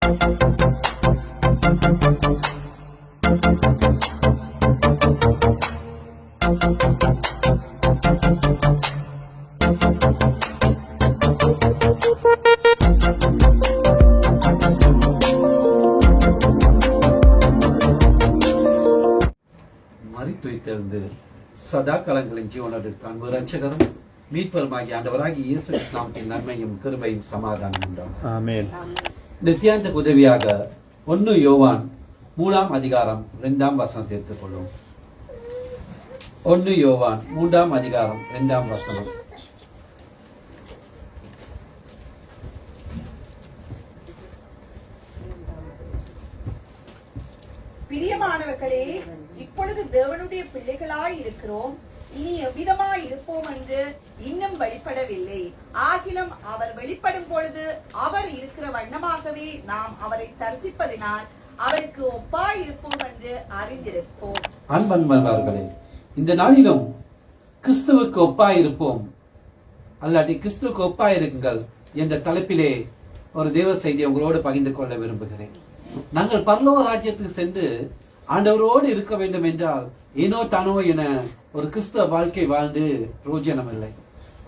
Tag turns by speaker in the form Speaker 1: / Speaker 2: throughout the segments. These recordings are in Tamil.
Speaker 1: மரித்துயிர்த்தெழுந்து சதா காலங்களின் ஜீவனோடு அன்பு ரட்சகரும் மீட்பருமாகிய ஆண்டவராகிய இயேசு கிறிஸ்துவின் நன்மையும் கிருபையும் சமாதானம் உண்டாகும்.
Speaker 2: ஆமென்.
Speaker 1: நித்தியாந்தக்கு உதவியாக 1 யோவான் 3 அதிகாரம் 2 வசனத்தை எடுத்துக்கொள்ளும். 1 யோவான் 3 அதிகாரம் 2 வசனம்.
Speaker 3: பிரியமானவர்களே, இப்பொழுது தேவனுடைய பிள்ளைகளாய் இருக்கிறோம், இனி எவ்விதமாய் இருப்போம் என்று இன்னும் வெளிப்படவில்லை. ஆகிலும் அவர் வெளிப்படும் பொழுது அவர் இருக்கிற வண்ணமாகவே நாம் அவரை தரிசிப்பதினால் அவருக்கு ஒப்பாய் இருப்போம் என்று அறிந்திருப்போம்.
Speaker 1: அன்பர்களே, இந்த நாளிலும் கிறிஸ்துவுக்கு ஒப்பாய் இருப்போம் அல்லாட்டி கிறிஸ்துவுக்கு ஒப்பாய் இருக்குங்கள் என்ற தலைப்பிலே ஒரு தேவ செய்தியை உங்களோடு பகிர்ந்து கொள்ள விரும்புகிறேன். நாங்கள் பரலோக ராஜ்யத்துக்கு சென்று ஆண்டவரோடு இருக்க வேண்டும் என்றால் ஏனோ தானோ என ஒரு கிறிஸ்தவ வாழ்க்கை வாழ்ந்து பிரயோஜனம் இல்லை.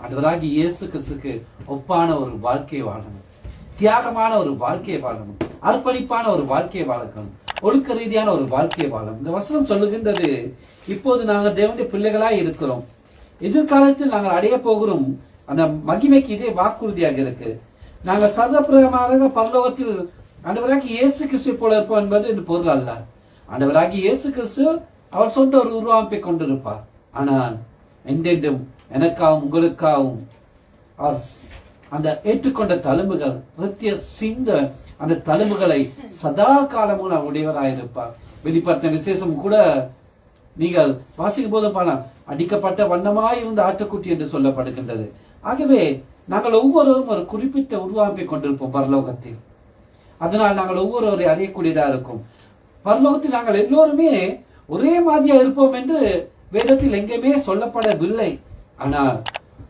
Speaker 1: ஆண்டவராகி இயேசு கிறிஸ்துக்கு ஒப்பான ஒரு வாழ்க்கையை வாழணும், தியாகமான ஒரு வாழ்க்கையை வாழணும், அர்ப்பணிப்பான ஒரு வாழ்க்கையை வாழணும், ஒழுக்க ரீதியான ஒரு வாழ்க்கையை வாழணும். இந்த வசனம் சொல்லுகின்றது, இப்போது நாங்கள் தேவனுடைய பிள்ளைகளாய் இருக்கிறோம், எதிர்காலத்தில் நாங்கள் அடைய போகிறோம். அந்த மகிமைக்கு இதே வாக்குறுதியாக இருக்கு. நாங்கள் சர்வப்பிரகமாக பரலோகத்தில் ஆண்டவராகி இயேசு கிறிஸ்துவை போல இருப்போம் என்பது இந்த பொருள் அல்ல. ஆண்டவராகி இயேசு கிறிஸ்து அவர் சொந்த ஒரு உருவமைப்பை கொண்டிருப்பார். ஆனால் என்றென்றும் எனக்காகவும் உங்களுக்காகவும் அந்த ஏற்றுக்கொண்ட தழும்புகள் நித்திய சிந்த அந்த தழும்புகளை சதா காலமும் உடையவராயிருப்பார். வெளிப்படுத்த விசேஷம் கூட நீங்கள் வாசிக்கும் போது பாலாம் அடிக்கப்பட்ட வண்ணமாய் இருந்த ஆட்டுக்குட்டி என்று சொல்லப்படுகின்றது. ஆகவே நாங்கள் ஒவ்வொருவரும் ஒரு குறிப்பிட்ட உருவமைப்பை கொண்டிருப்போம் பரலோகத்தில். அதனால் நாங்கள் ஒவ்வொருவரை அறியக்கூடியதா இருக்கும். பரலோகத்தில் நாங்கள் எல்லோருமே ஒரே மாதிரியா இருப்போம் என்று வேதத்தில் எங்கேயுமே சொல்லப்படவில்லை. ஆனால்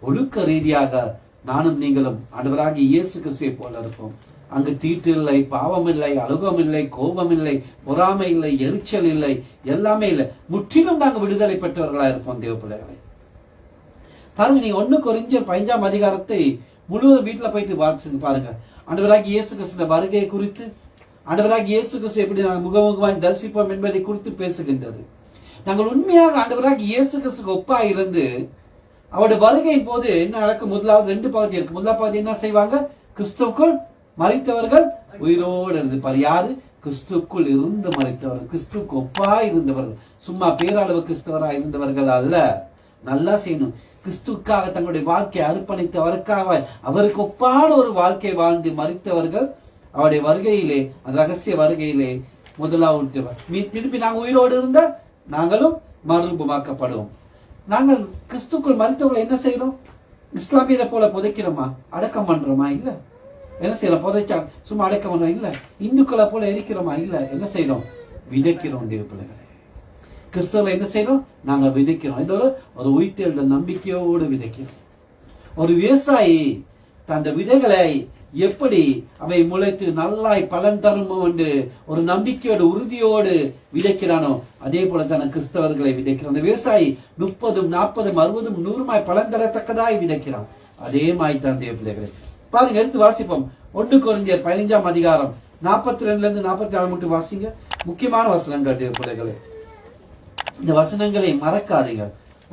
Speaker 1: ஒழுக்க ரீதியாக நானும் நீங்களும் ஆண்டவராகிய இயேசு கிறிஸ்துவை போல இருப்போம். அங்கு தீட்டு இல்லை, பாவம் இல்லை, அழுகம் இல்லை, கோபம் இல்லை, பொறாமை இல்லை, எரிச்சல் இல்லை, எல்லாமே இல்லை. முற்றிலும் நாங்கள் விடுதலை பெற்றவர்களா இருப்போம் தேவ பிள்ளைகளை. பாருங்க, நீங்க 1 கொரிந்தியர் 5 அதிகாரத்தை முழுவதும் வீட்டுல போயிட்டு வாசிச்சு பாருங்க. ஆண்டவராகிய இயேசு கிறிஸ்துவின் வருகை குறித்து, ஆண்டவராகிய இயேசு கிறிஸ்து எப்படி நாங்கள் முகமுகமாய் தரிசிப்போம் என்பதை குறித்து பேசுகின்றது. நாங்கள் உண்மையாக ஆண்டவராகிய இயேசு கிறிஸ்துக்கு ஒப்பா இருந்து அவருடைய வருகையின் போது என்ன நடக்கும்? முதலாவது 2 பகுதி இருக்கு. முதலாவது பகுதி என்ன செய்வாங்க? கிறிஸ்துவுக்குள் மரித்தவர்கள் உயிரோடு இருந்துப்பார். யாரு? கிறிஸ்துக்குள் இருந்து மரித்தவர்கள், கிறிஸ்துவுக்கு ஒப்பா இருந்தவர்கள், சும்மா பேரளவு கிறிஸ்தவராக இருந்தவர்கள் அல்ல. நல்லா செய்யணும். கிறிஸ்துக்காக தங்களுடைய வாழ்க்கையை அர்ப்பணித்து அவருக்காக அவருக்கு ஒப்பான ஒரு வாழ்க்கை வாழ்ந்து மரித்தவர்கள் அவருடைய வருகையிலே, அந்த ரகசிய வருகையிலே முதலாவது திருப்பி நாங்கள் உயிரோடு இருந்தால் நாங்களும் மறுரூபமாக்கப்படுவோம். நாங்கள் கிறிஸ்துக்குள் மரித்தவர்களை என்ன செய்யறோம்? இஸ்லாமியரை போல புதைக்கிறோமா? அடக்கம் பண்றோமா? இல்ல. என்ன செய்யறோம்? புதைச்சா சும்மா அடக்கம் பண்றோம்? இல்ல. இந்துக்களை போல எரிக்கிறோமா? இல்ல. என்ன செய்யறோம்? விதைக்கிறோம் தேவ பிள்ளைகளை. கிறிஸ்தவ என்ன செய்யறோம்? நாங்க விதைக்கிறோம். இது ஒரு உயிர்த்தெழுந்த நம்பிக்கையோடு விதைக்கிறோம். ஒரு விவசாயி அந்த விதைகளை எப்படி அவை முளைத்து நல்லாய் பலன் தரும் என்று ஒரு நம்பிக்கையோடு உறுதியோடு விதைக்கிறானோ அதே போல தான கிறிஸ்தவர்களை விதைக்கிறான். அந்த விவசாயி 30, 40, 60, 100 பலன் தரத்தக்கதாய் விதைக்கிறான். அதே மாதிரி தான் தேவ பிள்ளைகளை. பாருங்க, எடுத்து வாசிப்போம். 1 கொரிந்தியர் 15 அதிகாரம் 42 44 மட்டும் வாசிங்க. முக்கியமான வசனங்கள் தேவ பிள்ளைகளை. இந்த வசனங்களை மறக்காதீங்க.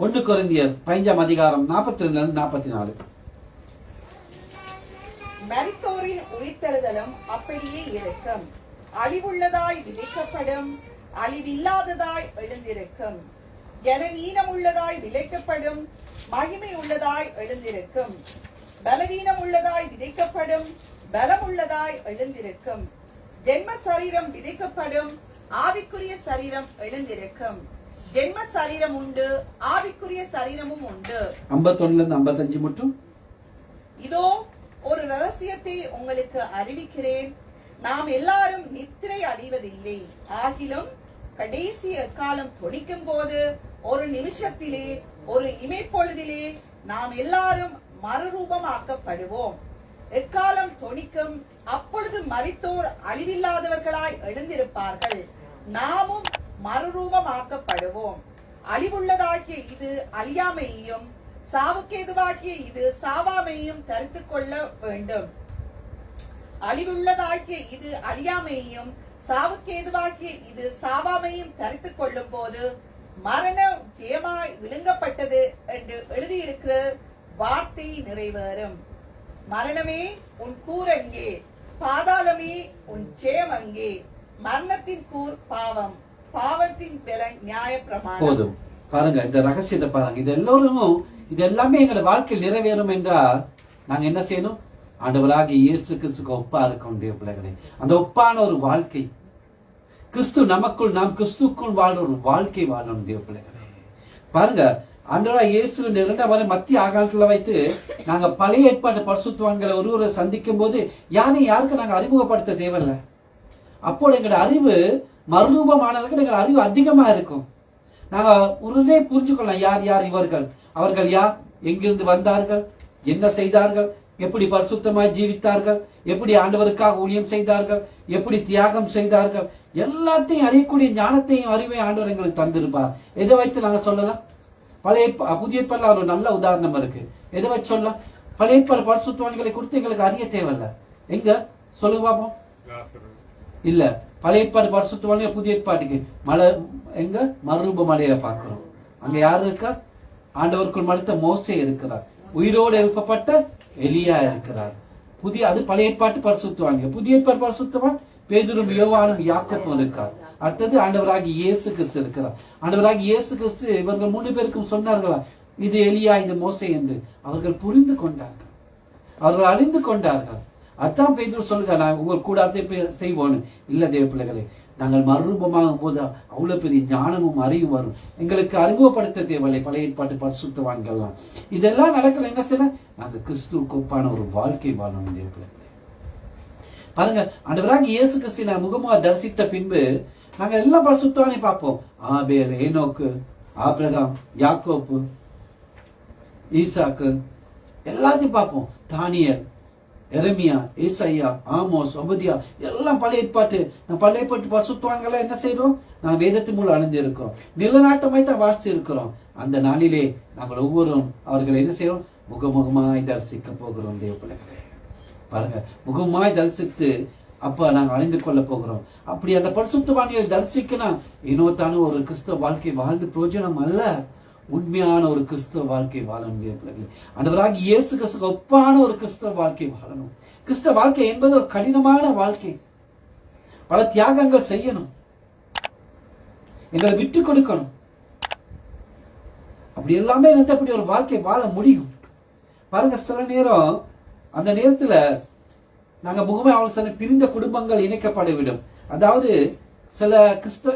Speaker 1: 1 கொரிந்தியர் 15 அதிகாரம் 42 44.
Speaker 3: மரித்தோரின் உயிர்த்தெழுதலும் அப்படியே இருக்கும். அழிவுள்ளதாய் விதைக்கப்படும், அழிவில்லாததாய் எழுந்திருக்கும். கனவீனம் உள்ளதாய் விளைக்கப்படும், மகிமை உள்ளதாய் எழுந்திருக்கும். பலவீனம் உள்ளதாய் விதைக்கப்படும், பலம் உள்ளதாய் எழுந்திருக்கும். ஜென்ம சரீரம் விதைக்கப்படும், ஆவிக்குரிய சரீரம் எழுந்திருக்கும். ஜென்ம சரீரம் உண்டு, ஆவிக்குரிய சரீரமும் உண்டு.
Speaker 1: 51 55 மட்டும்.
Speaker 3: இதோ ஒரு ரகசியத்தை உங்களுக்கு அறிவிக்கிறேன். நாம் எல்லாரும் நித்திரை அடைவதில்லை. ஆகிலும் கடைசி காலம் தொனிக்கும் போது ஒரு நிமிஷத்திலே, ஒரு இமைப்பொழுதிலே நாம் எல்லாரும் மறுரூபமாக்கப்படுவோம். எக்காலம் தொனிக்கும், அப்பொழுது மரித்தோர் அழிவில்லாதவர்களாய் எழுந்திருப்பார்கள், நாமும் மறுரூபமாக்கப்படுவோம். அழிவுள்ளதாகிய இது அழியாமையையும் சாவுக்கேதுவாகிய இது சாவாமையும் தரித்துக் கொள்ள வேண்டும். அழிவுள்ளதாகிய இது அழியாமையையும் சாவுக்கேதுவாகிய இது சாவாமையும் தரித்துக் கொள்ளும் போது மரணம் ஜெயமாய் விழுங்கப்பட்டது என்று எழுதியிருக்கிற வார்த்தை நிறைவேறும். மரணமே உன் கூர் எங்கே? பாதாளமே உன் ஜெயம் அங்கே? மரணத்தின் கூர் பாவம், பாவத்தின் பலன் நியாயப்பிரமாணம்.
Speaker 1: போதும். பாருங்க இந்த ரகசியத்தை பாருங்க. இது எல்லாமே எங்களோட வாழ்க்கையில் நிறைவேறும் என்றால் நாங்க என்ன செய்யணும்? ஆண்டவராகிய இயேசு கிறிஸ்துக்கு ஒப்பா இருக்கணும் தேவ பிள்ளைகளே. அந்த ஒப்பான ஒரு வாழ்க்கை, கிறிஸ்து நமக்குள், நாம் கிறிஸ்துக்குள் வாழ்ற ஒரு வாழ்க்கை வாழணும் தேவ பிள்ளைகளே. பாருங்க, ஆண்டவராகிய இயேசு 2ஆம் வரை மத்திய ஆகாலத்துல வைத்து நாங்க பழைய ஏற்பாட்டு பரிசுத்தவான்களை ஒருவரை சந்திக்கும் போது யாருக்கு நாங்க அறிமுகப்படுத்த தேவையில்ல. அப்போ எங்களோட அறிவு மறுரூபமானதுக்கு எங்களோட அறிவு அதிகமா இருக்கும். நாங்க உடனே புரிஞ்சுக்கொள்ளலாம் யார் யார் இவர்கள், அவர்கள் யார், எங்கிருந்து வந்தார்கள், என்ன செய்தார்கள், எப்படி பரிசுத்தமாய் ஜீவித்தார்கள், எப்படி ஆண்டவருக்காக ஊழியம் செய்தார்கள், எப்படி தியாகம் செய்தார்கள், எல்லாத்தையும் அறியக்கூடிய ஞானத்தையும் அறிவை ஆண்டவர் எங்களுக்கு தந்திருப்பார். எதை வைத்து நாங்க சொல்லலாம்? புதிய ஏற்பாடுல ஒரு நல்ல உதாரணம் இருக்கு. எதை வச்சு சொல்லலாம்? பழைய ஏற்பாடு பரிசுத்தவான்களை கொடுத்து எங்களுக்கு அறிய தேவையில்ல. எங்க சொல்லுங்க பாப்போம். இல்ல, பழைய ஏற்பாடு பரிசுத்தவான்கள் புதிய ஏற்பாட்டுக்கு எங்க மறுரூப மலையில பாக்குறோம். அங்க யாரு இருக்கா? ஆண்டவருக்குள் மறுத்த மோசே இருக்கிறார், உயிரோடு எழுப்பப்பட்ட எலியா இருக்கிறார். அது பழைய ஏற்பாட்டு பரிசுத்தவான்கள். புதிய ஏற்பாட்டு பரிசுத்தவான் பேதுரும் யோவானும் யாக்கோபும் இருக்கார். அடுத்தது ஆண்டவராகிய இயேசு கிறிஸ்து இருக்கிறார். ஆண்டவராகிய இயேசு கிறிஸ்து இவர்கள் 3 பேருக்கும் சொன்னார்களா இது எலியா இது மோசே என்று? அவர்கள் புரிந்து கொண்டார்கள், அவர்கள் அறிந்து கொண்டார்கள். அதான் பேதுரு சொல்லுங்க, நான் உங்கள் கூடாதே செய்வோன்னு. இல்ல தேவ பிள்ளைகளே, நாங்கள் மறுரூபமாகும் போது அவ்வளவு பெரிய ஞானமும் அறிவும் வரும். எங்களுக்கு அறிமுகப்படுத்த தேவையில்லை பழைய ஏற்பாட்டு பரிசுத்தவான்கள்லாம். இதெல்லாம் நடக்கல என்ன செய்யலாம்? நாங்கள் கிறிஸ்துவுக்கு ஒப்பான ஒரு வாழ்க்கை வாழணும் தேவ பிள்ளைகளே. பாருங்க, ஆண்டவராகிய இயேசு கிறிஸ்து நான் முகமா தரிசித்த பின்பு நாங்க எல்லா பரிசுத்தவானையும் பார்ப்போம். ஆபேல், ஏனோக்கு, ஆபிரகாம், யாக்கோப்பு, ஈசாக்கு எல்லாத்தையும் பார்ப்போம். தானியல், எரேமியா, ஏசாயா, ஆமோஸ், ஒபதியா எல்லாம் பழைய ஏற்பாட்டு பரிசுத்தவான்களை என்ன செய்யறோம்? நான் வேதத்தின் மூலம் அணிந்து இருக்கிறோம், நிலநாட்டமாய் தான் வாசித்து இருக்கிறோம். அந்த நாளிலே நாங்கள் ஒவ்வொருவரும் அவர்களை என்ன செய்யறோம்? முகமுகமாய் தரிசிக்க போகிறோம் தேவ பிள்ளைகளே. பாருங்க, முகமாய் தரிசித்து அப்ப நாங்க அணிந்து கொள்ள போகிறோம். அப்படி அந்த பரிசுத்தவான்களை தரிசிக்கணும். இன்னொத்தான ஒரு கிறிஸ்தவ வாழ்க்கை வாழ்ந்து பிரயோஜனம் அல்ல, உண்மையான ஒரு கிறிஸ்தவ வாழ்க்கை வாழணும். ஆண்டவராகிய இயேசு கிறிஸ்துவுக்கு ஒப்பான ஒரு கிறிஸ்தவ வாழ்க்கை வாழணும். கிறிஸ்தவ வாழ்க்கை என்பது ஒரு கடினமான வாழ்க்கை. பல தியாகங்கள் செய்யணும், எங்களை விட்டு கொடுக்கணும். அப்படி எல்லாமே இருந்து அப்படி ஒரு வாழ்க்கை வாழ முடியும். பாருங்க, சில நேரம் அந்த நேரத்துல நாங்க முகமே அவள் பிரிந்த குடும்பங்கள் இணைக்கப்படவிடும். அதாவது சில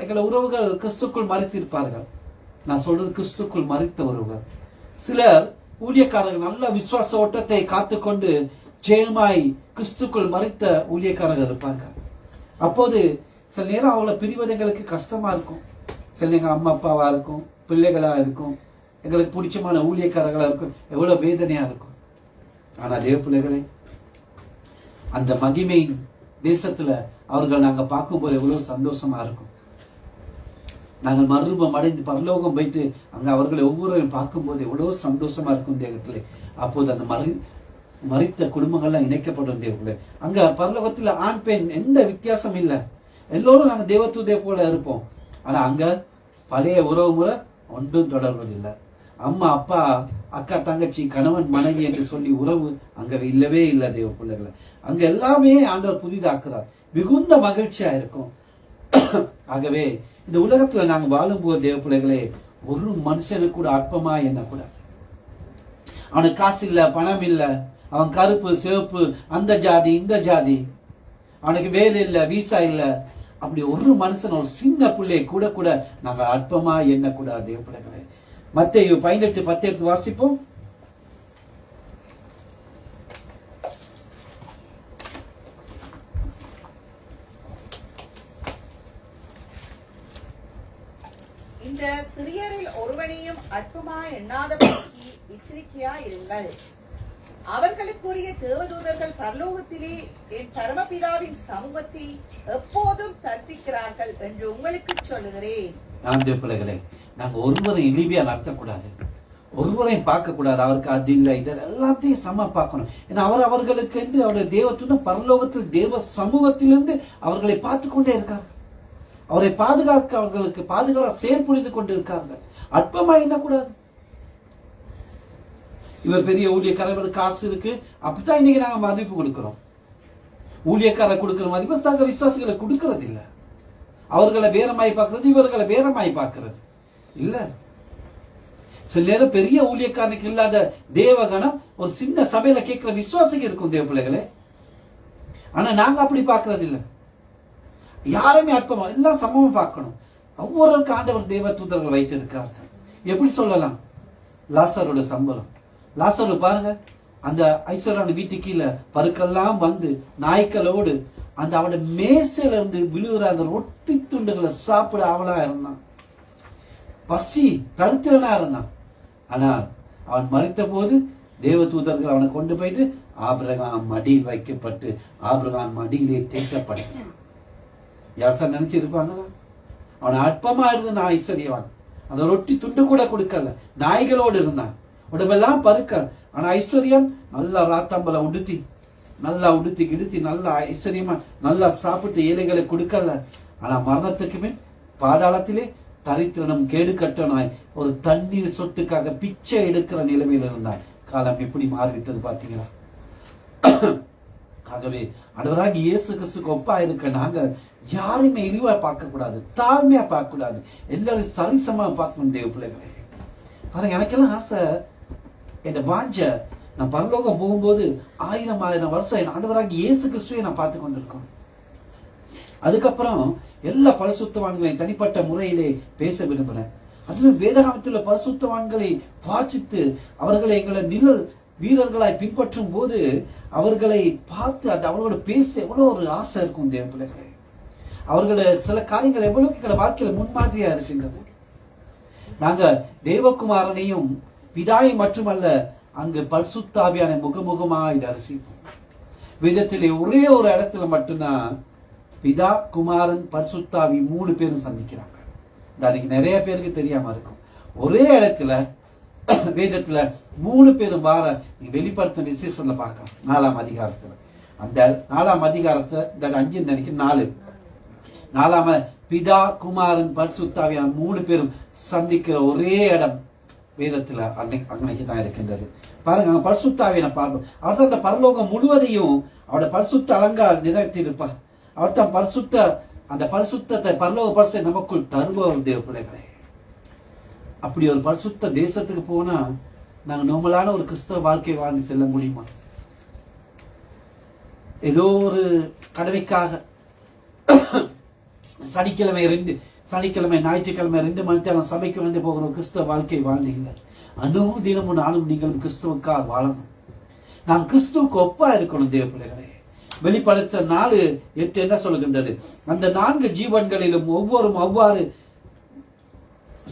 Speaker 1: எங்களை உறவுகள் கிறிஸ்துக்குள் மறைத்திருப்பார்கள். நான் சொல்றது கிறிஸ்துக்குள் மறித்த உறவுகள். சிலர் ஊழியக்காரர்கள் நல்ல விசுவாச ஓட்டத்தை காத்துக்கொண்டு ஜெயமாய் கிறிஸ்துக்குள் மறித்த ஊழியக்காரர்கள் இருப்பார்கள். அப்போது சில நேரம் அவளை பிரிவது எங்களுக்கு கஷ்டமா இருக்கும். சில நேரம் அம்மா அப்பாவா இருக்கும், பிள்ளைகளா இருக்கும், எங்களுக்கு பிடிச்சமான ஊழியக்காரர்களா இருக்கும், எவ்வளவு வேதனையா இருக்கும். ஆனா தேவ பிள்ளைகளே, அந்த மகிமை தேசத்துல அவர்கள் நாங்க பார்க்கும்போது எவ்வளவு சந்தோஷமா இருக்கும். நாங்கள் மறுரூபம் அடைந்து பரலோகம் போயிட்டு அங்க அவர்களை ஒவ்வொருவரையும் பார்க்கும்போது எவ்வளவு சந்தோஷமா இருக்கும் தேவத்திலே. அப்போது அந்த மறித்த குடும்பங்கள்லாம் இணைக்கப்படும் தேவத்திலே. அங்க பரலோகத்துல ஆண் பெண் எந்த வித்தியாசம் இல்லை, எல்லோரும் நாங்க தேவதூதே போல இருப்போம். ஆனா அங்க பழைய உறவு முறை ஒன்றும் தொடர்வதில்லை. அம்மா அப்பா, அக்கா தங்கச்சி, கணவன் மனைவி என்று சொல்லி உறவு அங்க இல்லவே இல்லை தேவ பிள்ளைகளை. அங்க எல்லாமே ஆண்டவர் புதிதாக்குறார், மிகுந்த மகிழ்ச்சியா இருக்கும். ஆகவே இந்த உலகத்துல நாங்க வாழும்போது தேவ பிள்ளைகளே, ஒரு மனுஷனுக்கு கூட அற்பமா என்ன கூட, அவனுக்கு காசு இல்ல, பணம் இல்ல, அவன் கருப்பு சிவப்பு, அந்த ஜாதி இந்த ஜாதி, அவனுக்கு வேலை இல்ல, வீசா இல்ல, அப்படி ஒரு மனுஷன் ஒரு சின்ன பிள்ளை கூட கூட நாங்க அற்பமா என்ன கூடாது தேவ பிள்ளைகளே. மத்தேயு 18:10 வாசிப்போம்.
Speaker 3: இந்த சிறியரில் ஒருவனையும் அற்பமாய் எண்ணாதபடிக்கு எச்சரிக்கையா இருங்கள். அவர்களுக்குரிய தேவதூதர்கள் பரலோகத்திலே என் பரமபிதாவின் சமூகத்தை எப்போதும் தரிசிக்கிறார்கள் என்று உங்களுக்கு சொல்லுகிறேன்.
Speaker 1: ஆண்டு பிள்ளைகளே, நாங்க ஒருவரை இழிவியா நடத்தக்கூடாது, ஒருவரையும் பார்க்க கூடாது. அவருக்கு அது இல்லை இது எல்லாத்தையும் சம பார்க்கணும். ஏன்னா அவர்களுக்கு என்று அவருடைய தேவத்துடன் பரலோகத்தில் தேவ சமூகத்திலிருந்து அவர்களை பார்த்து கொண்டே இருக்காங்க. அவரை பாதுகாக்க அவர்களுக்கு பாதுகாக்க செயல்புரிந்து கொண்டு இருக்காங்க. அற்பமா எண்ணக்கூடாது. இவர் பெரிய ஊழியக்காரர், காசு இருக்கு, அப்படித்தான் இன்னைக்கு நாங்க மதிப்பு கொடுக்கிறோம். ஊழியக்காரர் கொடுக்கிற மதிப்பு சக விசுவாசிகளை கொடுக்கறது இல்ல. அவர்களை பேரமாய் பார்க்கறது, இவர்களை பேரமாய் பார்க்கறது இல்ல. சில நேரம் பெரிய ஊழியக்காரனுக்கு இல்லாத தேவகணம் ஒரு சின்ன சபையில கேட்கிற விசுவாசிக்கு இருக்கும் தேவ பிள்ளைகளே. ஆனா நாங்க அப்படி பார்க்கறது இல்ல. யாருமே அற்பமா எல்லாம் சமமா பார்க்கணும். ஒவ்வொருவருக்கு ஆண்டவர் தேவ தூதர்கள் வைத்திருக்கிறார்கள். எப்படி சொல்லலாம்? லாசரோட சம்பளம். லாசரு பாருங்க, அந்த ஐஸ்வர்யான வீட்டுக்கு கீழே பருக்கெல்லாம் வந்து நாய்க்களோடு அந்த அவட மேசையில இருந்து விழுகிற அந்த ரொட்டி துண்டுகளை சாப்பிட அவளா இருந்தான். பசி தடுத்திரனா இருந்தான். ஆனால் அவன் மறித்த போது தேவ தூதர்கள் அவனை கொண்டு போயிட்டு ஆபிரகாம் மடியில் வைக்கப்பட்டு ஆபிரகாம் மடியிலே தேக்கப்பட்டான். யாசா நினைச்சிருப்பாங்களா? அவன் அற்பமா இருந்து நான் ஐஸ்வர்யவான். அந்த ரொட்டி துண்டு கூட கொடுக்கல, நாய்களோடு இருந்தான், உடம்பெல்லாம் பருக்க. ஆனா ஐஸ்வர்யம் நல்லா ராத்தாம்பல உடுத்தி நல்லா உடுத்தி கிடுத்தி நல்லா ஐஸ்வர்யமா நல்லா சாப்பிட்டு ஏழைகளை கொடுக்கல. ஆனா மரணத்துக்கு மேல் பாதாளத்திலே தரித்திரனும் கேடு கட்டனாய் ஒரு தண்ணீர் சொட்டுக்காக பிச்சை எடுக்கிற நிலைமையில் இருந்தான். காலம் எப்படி மாறிவிட்டது பாத்தீங்களா? ஆகவே ஆண்டவராகிய இயேசு கிறிஸ்துக்கு ஒப்பா இருக்க நாங்க யாருமே இழிவா பார்க்க கூடாது, தாழ்மையா பார்க்க கூடாது, எல்லாரும் சரிசமா பார்க்கணும். தேவ பிள்ளைகளே பாருங்க, எனக்கெல்லாம் ஆசை, என் வாஞ்ச நான் பரலோகம் போகும்போது 1000 வருஷம் ஆண்டவராகிய இயேசு கிறிஸ்துவை நான் பார்த்து கொண்டிருக்கோம். அதுக்கப்புறம் எல்லா பரிசுத்தவான்களையும் தனிப்பட்ட முறையிலே பேச விரும்பினேன். அதுவும் வேதாகமத்தில் பரிசுத்தவான்களை வாசித்து அவர்களை எங்களை நிழல் வீரர்களாய் பின்பற்றும் போது அவர்களை பார்த்து அது அவர்களோட பேச எவ்வளவு ஒரு ஆசை இருக்கும். தேவ பிள்ளைகளே, அவர்களோட சில காரியங்கள் எவ்வளவு எங்களோட வாழ்க்கையில முன்மாதிரியா இருக்கின்றது. நாங்க தேவகுமாரனையும் பிதாயை மட்டுமல்ல, அங்கு பரிசுத்தாவியான முகமுகமாய் தரிசிப்போம். வேதத்திலே ஒரே ஒரு இடத்துல மட்டும்தான் பிதா குமாரன் பரிசுத்தாவி 3 பேரும் சந்திக்கிறாங்க. அன்னைக்கு நிறைய பேருக்கு தெரியாம இருக்கும். ஒரே இடத்துல வேதத்துல 3 பேரும் வார வெளிப்படுத்தும் விசேஷத்துல பார்க்கலாம். 4ஆம் அதிகாரத்துல, அந்த 4ஆம் அதிகாரத்தை இந்த 5 நினைக்க 4 பிதா குமாரன் பரிசுத்தாவியான 3 பேரும் சந்திக்கிற ஒரே இடம் வேதத்துல அன்னைக்கு தான் இருக்கின்றது. பாருங்க, அங்க பரிசுத்தாவியை பார்ப்போம். அவர் அந்த பரலோகம் முழுவதையும் அவருடைய பரிசுத்த அலங்கார நிறுத்தி இருப்பார். அவர் தான் பரிசுத்த, அந்த பரிசுத்தத்தை பரலோக பரிசுத்தை நமக்குள் தருபவர். தேவ பிள்ளைகளே, அப்படி ஒரு பரிசுத்த தேசத்துக்கு போனா நாங்க நார்மலான ஒரு கிறிஸ்தவ வாழ்க்கை வாழ்ந்து செல்ல முடியுமா? ஏதோ ஒரு கடமைக்காக சனிக்கிழமை ஞாயிற்றுக்கிழமை 2 மணி நேரம் சபைக்கு வந்து போகிற ஒரு கிறிஸ்தவ வாழ்க்கை வாழ்ந்தீங்க. அனுதினமும் நானும் நீங்களும் கிறிஸ்துவுக்காக வாழணும். நாம் கிறிஸ்துவுக்கு ஒப்பா இருக்கணும். தேவ பிள்ளைகளே, வெளிப்படுத்த 4:8 என்ன சொல்லுகின்றது? அந்த 4 ஜீவன்களிலும் ஒவ்வாறு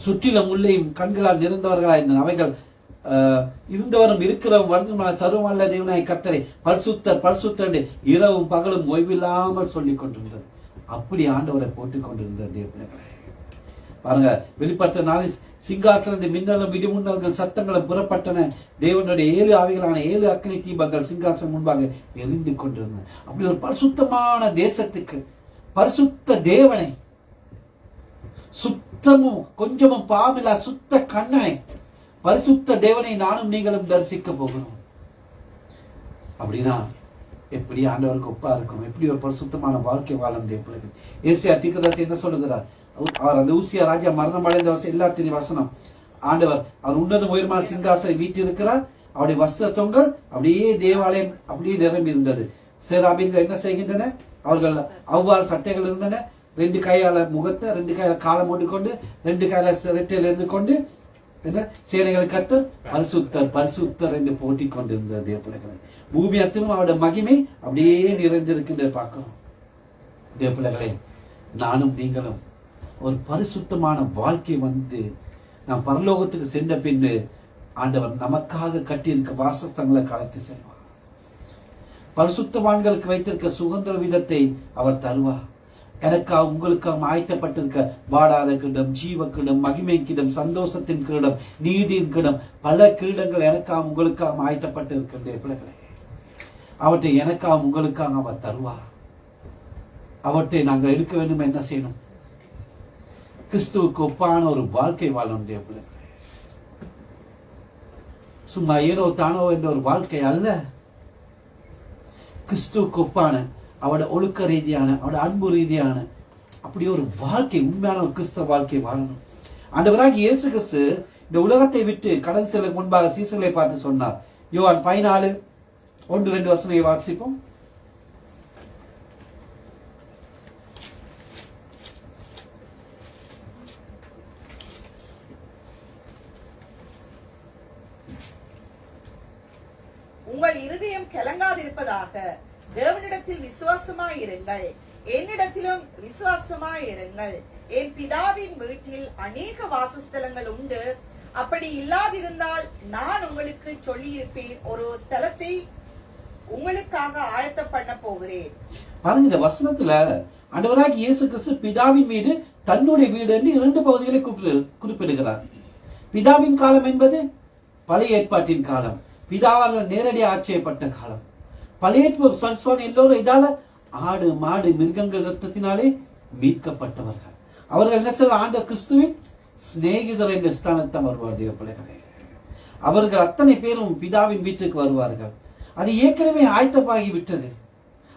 Speaker 1: சுற்றிலும் உள்ளேயும் கண்களால் நிறைந்தவர்களாய் அவைகள் இருந்தவரும் இருக்கிறவரும் வருதுமான சர்வமல்ல தேவனாய் கர்த்தரை பரிசுத்தர் பரிசுத்தர் இரவும் பகலும் ஓய்வில்லாமல் சொல்லிக் கொண்டிருந்தது. அப்படி ஆண்டவரை போட்டுக் கொண்டிருந்த தேவ பிள்ளைகளே, பாருங்க, வெளிப்படுத்த 4 சிங்காசனம் மின்னலும் இடிமுன்னல்கள் சத்தங்களும் புறப்பட்டன. தேவனுடைய 7 ஆவிகளான 7 அக்னி தீபங்கள் சிங்காசனம் முன்பாக எரிந்து கொண்டிருந்தன. அப்படி ஒரு பரிசுத்தமான தேசத்துக்கு, பரிசுத்த தேவனை, சுத்தமும் கொஞ்சமும் பாவிலா சுத்த கண்ணனை, பரிசுத்த தேவனை நானும் நீங்களும் தரிசிக்க போகிறோம். அப்படின்னா எப்படி ஆண்டவருக்கு ஒப்பா இருக்கும்? எப்படி ஒரு பரிசுத்தமான வாழ்க்கை வாழும் தேவ பிள்ளைகள்? ஏசாயா தீர்க்கதரிசி என்ன சொல்லுகிறார்? அவர் அந்த ஊசியா ராஜா மரணம் அடைந்த வருஷம் எல்லாத்தின் வசனம், ஆண்டவர் அவர் உன்னத உயர்மான சிங்காசனை வீட்டிருக்கிறார். அவருடைய வஸ்திரத்தொங்கல் அப்படியே தேவாலயம் அப்படியே நிரம்பி இருந்தது. சேராபீன்கள் என்ன செய்கின்றன? அவர்கள் அவ்வாறு சட்டைகள் இருந்தன. 2 கையால முகத்தை, 2 கையால காலம் ஓட்டிக்கொண்டு, 2 கையால சிரட்டையில் இருந்து கொண்டு என்ன சேனைகள் கர்த்தர் பரிசுத்தர் பரிசுத்தர் என்று போட்டிக் கொண்டிருந்த தேவ பிள்ளைகளை, பூமி அத்தனும் அவருடைய மகிமை அப்படியே நிறைந்திருக்கின்ற பார்க்கிறோம். தேவ பிள்ளைகளை, நானும் நீங்களும் ஒரு பரிசுத்தமான வாழ்க்கை வந்து நாம் பரலோகத்துக்கு சென்ற பின்பு ஆண்டவர் நமக்காக கட்டியிருக்க வாசஸ்தங்களை கலத்தி செல்வார். பரிசுத்தவான்களுக்கு வைத்திருக்க சுதந்திர விதத்தை அவர் தருவார். எனக்காக உங்களுக்காக ஆயத்தப்பட்டிருக்க வாடாத கிரீடம், ஜீவ கிரீடம், மகிமை கிரீடம், சந்தோஷத்தின் கிரீடம், நீதியின் கிரீடம், பல கிரீடங்கள் எனக்காக உங்களுக்காக ஆயத்தப்பட்டிருக்கின்ற பிள்ளைகளே, அவற்றை எனக்காக உங்களுக்காக அவர் தருவார். அவற்றை நாங்கள் எடுக்க வேண்டும். என்ன செய்யணும்? கிறிஸ்துவுக்கு ஒப்பான ஒரு வாழ்க்கை வாழணும் பிள்ளைகளே. சும்மா ஏனோ தானோ என்ற ஒரு வாழ்க்கை அல்ல. கிறிஸ்துவுக்கு ஒப்பான அவட ஒழுக்க ரீதியான, அவட அன்பு ரீதியான அப்படி ஒரு வாழ்க்கை, உண்மையான ஒரு கிறிஸ்தவ வாழ்க்கை வாழணும். ஆண்டவராகிய இயேசு கிறிஸ்து இந்த உலகத்தை விட்டு கடந்து செல்ல முன்பாக சீசர்களை பார்த்து சொன்னார். யோவான் 14:1-2 வாசிப்போம்.
Speaker 3: உங்கள் இருதயம் கலங்காதிருப்பதாக. தேவனிடத்தில் விசுவாசமாயிருங்கள், என்னிடத்திலும் விசுவாசமாயிருங்கள். என் பிதாவின் வீட்டில் அநேக வாசஸ்தலங்கள் உண்டு. அப்படி இல்லாதிருந்தால் நான் உங்களுக்கு சொல்லியிருப்பேன், ஒரு ஸ்தலத்தை உங்களுக்காக ஆயத்த பண்ண போகிறேன்.
Speaker 1: பாருங்க, இந்த வசனத்துல ஆண்டவராகிய இயேசு கிறிஸ்து பிதாவின் வீடு தன்னுடைய வீடு என்று 2 பகுதிகளை குறிப்பிடுகிறார். பிதாவின் காலம் என்பது பழைய ஏற்பாட்டின் காலம், பிதாவால் நேரடி ஆட்சியப்பட்ட காலம். பழைய எல்லோரும் இதால ஆடு மாடு மிருகங்கள் ரத்தத்தினாலே மீட்கப்பட்டவர்கள். அவர்கள் என்ன செய்ய? ஆண்ட கிறிஸ்துவின் சிநேகிதர் என்ற ஸ்தானத்தை வருவார். தேவ பிள்ளைகளே, அவர்கள் அத்தனை பேரும் பிதாவின் வீட்டுக்கு வருவார்கள். அது ஏற்கனவே ஆயத்தமாகி விட்டது.